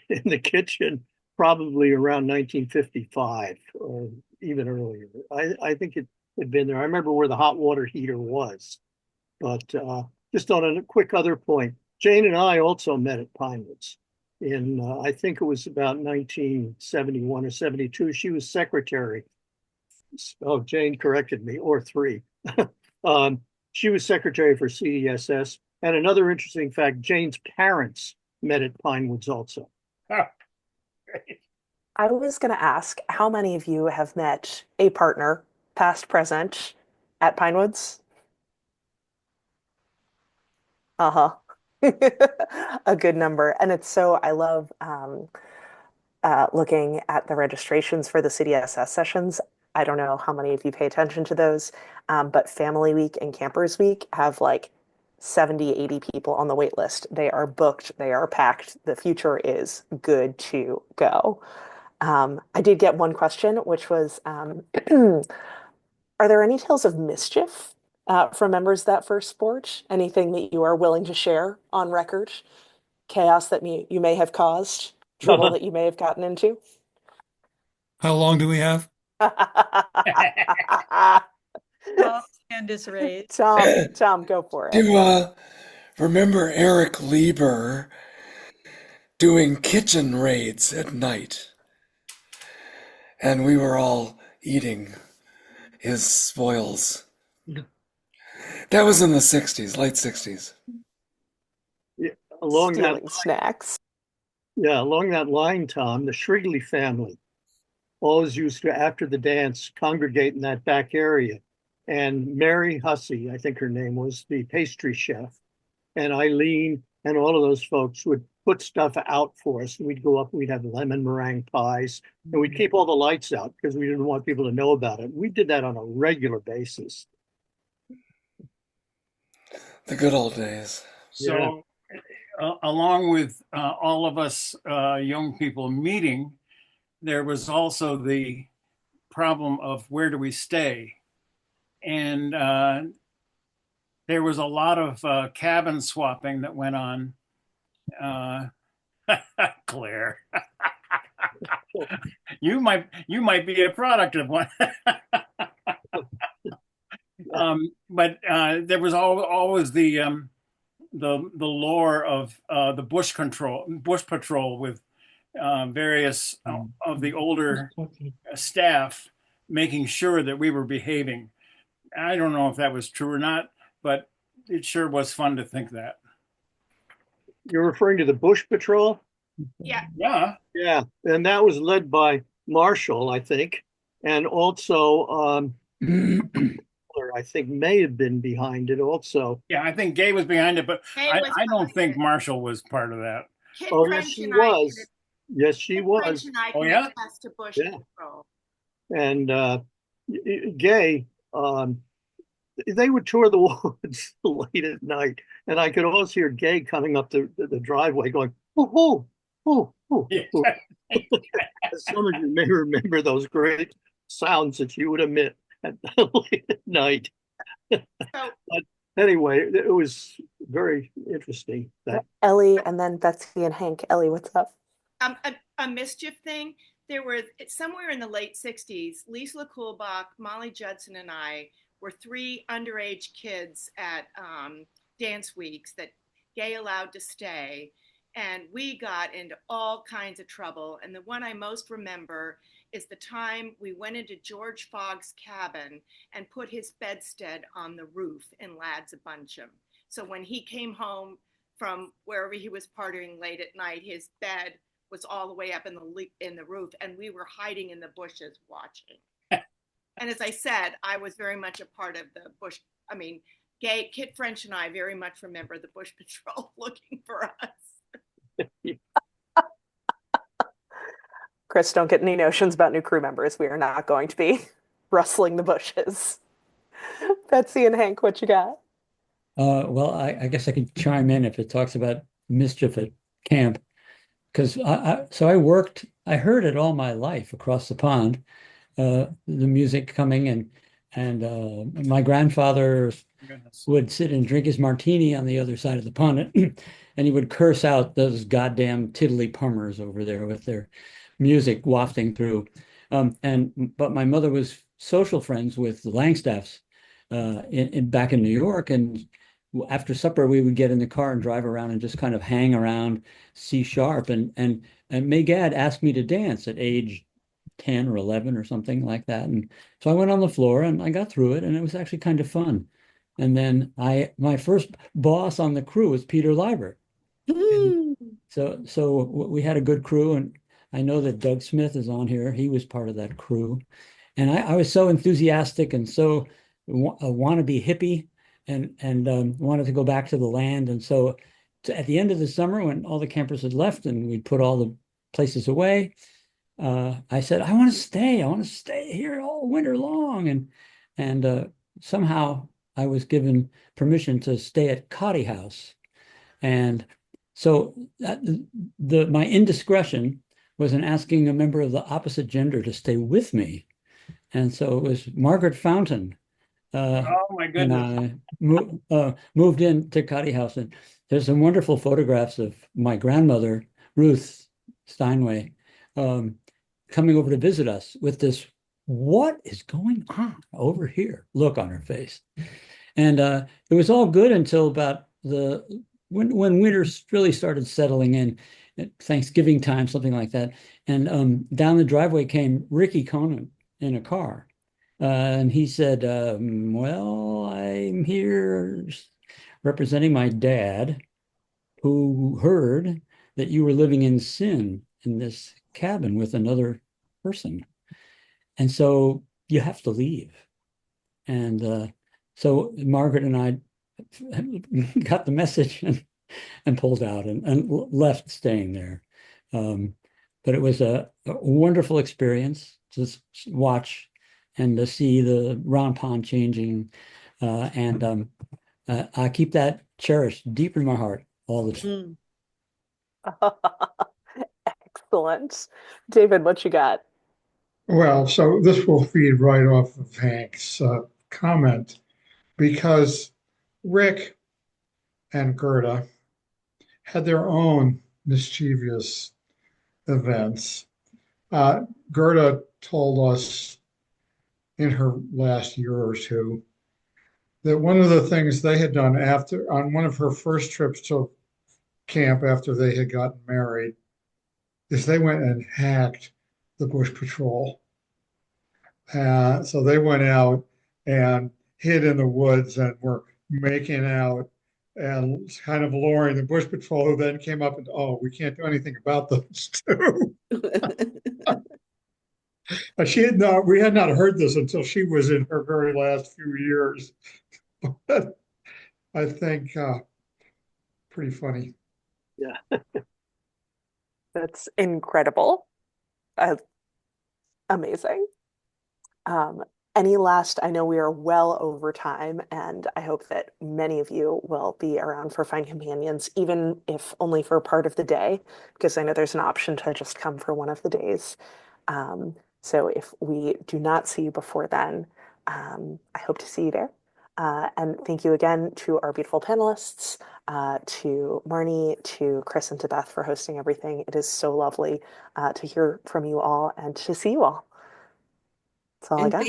in the kitchen probably around 1955 or even earlier. I think it had been there. I remember where the hot water heater was. But just on a quick other point, Jane and I also met at Pinewoods in, I think it was about 1971 or 72. She was secretary. Oh, Jane corrected me, or three. She was secretary for CDSS. And another interesting fact, Jane's parents met at Pinewoods also. I was going to ask, how many of you have met a partner, past, present, at Pinewoods? Uh-huh. A good number. And it's so, I love looking at the registrations for the CDSS sessions. I don't know how many of you pay attention to those, but Family Week and Campers Week have like 70, 80 people on the wait list. They are booked, they are packed. The future is good to go. I did get one question, which was, are there any tales of mischief from members of that first sport? Anything that you are willing to share on record? Chaos that you may have caused? Trouble that you may have gotten into? How long do we have? Tom's hand is raised. Tom, go for it. Do you remember Eric Lieber doing kitchen raids at night? And we were all eating his spoils. That was in the 60s, late 60s. Yeah, along Stealing that snacks. Yeah, along that line, Tom, the Shrigley family always used to, after the dance, congregate in that back area. And Mary Hussey, I think her name was, the pastry chef, and Eileen and all of those folks would put stuff out for us. We'd go up, we'd have lemon meringue pies, and we'd keep all the lights out because we didn't want people to know about it. We did that on a regular basis. The good old days. So along with all of us young people meeting, there was also the problem of where do we stay? And there was a lot of cabin swapping that went on. Claire, you might be a product of one. But there was always the lore of the bush patrol with various of the older staff making sure that we were behaving. I don't know if that was true or not, but it sure was fun to think that. You're referring to the Bush Patrol? Yeah. Yeah. Yeah, and that was led by Marshall, I think, and also I think may have been behind it also. Yeah, I think Gay was behind it, but I don't think Marshall was part of that. Oh, yes, she was. Yes, she was. Oh, yeah? To Bush Yeah. Patrol. And Gay, they would tour the woods late at night, and I could always hear Gay coming up the driveway going, "Oh, Oh, oh, Yeah. oh. Some of you may remember those great sounds that you would emit at late at night. So But anyway, it was very interesting. That Ellie and then Betsy and Hank. Ellie, what's up? a mischief thing. There were somewhere in the late 60s, Lisa Coolbach, Molly Judson, and I were three underage kids at dance weeks that Gay allowed to stay. And we got into all kinds of trouble. And the one I most remember is the time we went into George Fogg's cabin and put his bedstead on the roof in Lads a Buncham. So when he came home from wherever he was partying late at night, his bed was all the way up in the roof, and we were hiding in the bushes watching. And as I said, I was very much a part of the bush. I mean, Gay, Kit French, and I very much remember the Bush Patrol looking for us. Chris, don't get any notions about new crew members. We are not going to be rustling the bushes. Betsy and Hank, what you got? Well, I guess I could chime in if it talks about mischief at camp, because I heard it all my life across the pond, the music coming, and my grandfather would sit and drink his martini on the other side of the pond, and he would curse out those goddamn tiddly pummers over there with their music wafting through. But my mother was social friends with the Langstaffs back in New York, and after supper we would get in the car and drive around and just kind of hang around C Sharp, and May Gad asked me to dance at age 10 or 11 or something like that, and so I went on the floor and I got through it, and it was actually kind of fun. And then my first boss on the crew was Peter Liebert. So we had a good crew, and I know that Doug Smith is on here. He was part of that crew. And I was so enthusiastic and so a wannabe hippie, and wanted to go back to the land. And so at the end of the summer, when all the campers had left and we'd put all the places away, I said, I want to stay here all winter long. And somehow I was given permission to stay at Cotty House. And so my indiscretion was in asking a member of the opposite gender to stay with me. And so it was Margaret Fountain. Oh my goodness. And I moved into Cotty House. And there's some wonderful photographs of my grandmother, Ruth Steinway, coming over to visit us with this, what is going on over here, look on her face. And it was all good until about when winter really started settling in, at Thanksgiving time, something like that. And down the driveway came Ricky Conant in a car. And he said, well, I'm here representing my dad, who heard that you were living in sin in this cabin with another person. And so you have to leave. And so Margaret and I got the message and pulled out and left staying there. But it was a wonderful experience to watch and to see the round pond changing. And I keep that cherished deep in my heart all the time. Excellent. David, what you got? Well, so this will feed right off of Hank's comment, because Rick and Gerda had their own mischievous events. Gerda told us in her last year or two that one of the things they had done on one of her first trips to camp after they had gotten married is they went and hacked the Bush Patrol. So they went out and hid in the woods and were making out and kind of luring the Bush Patrol, who then came up and, oh, we can't do anything about those two. We had not heard this until she was in her very last few years. But I think pretty funny. Yeah. That's incredible. Amazing. Any last, I know we are well over time, and I hope that many of you will be around for Find Companions, even if only for part of the day, because I know there's an option to just come for one of the days. So if we do not see you before then, I hope to see you there. And thank you again to our beautiful panelists, to Marney, to Chris, and to Beth for hosting everything. It is so lovely to hear from you all and to see you all. That's all I got.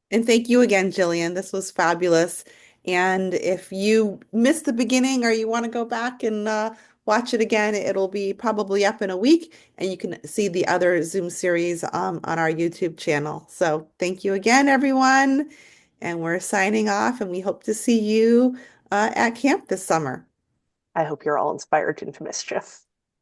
And thank you again, Gillian. This was fabulous. And if you missed the beginning or you want to go back and watch it again, it'll be probably up in a week, and you can see the other Zoom series on our YouTube channel. So thank you again, everyone. And we're signing off, and we hope to see you at camp this summer. I hope you're all inspired into mischief.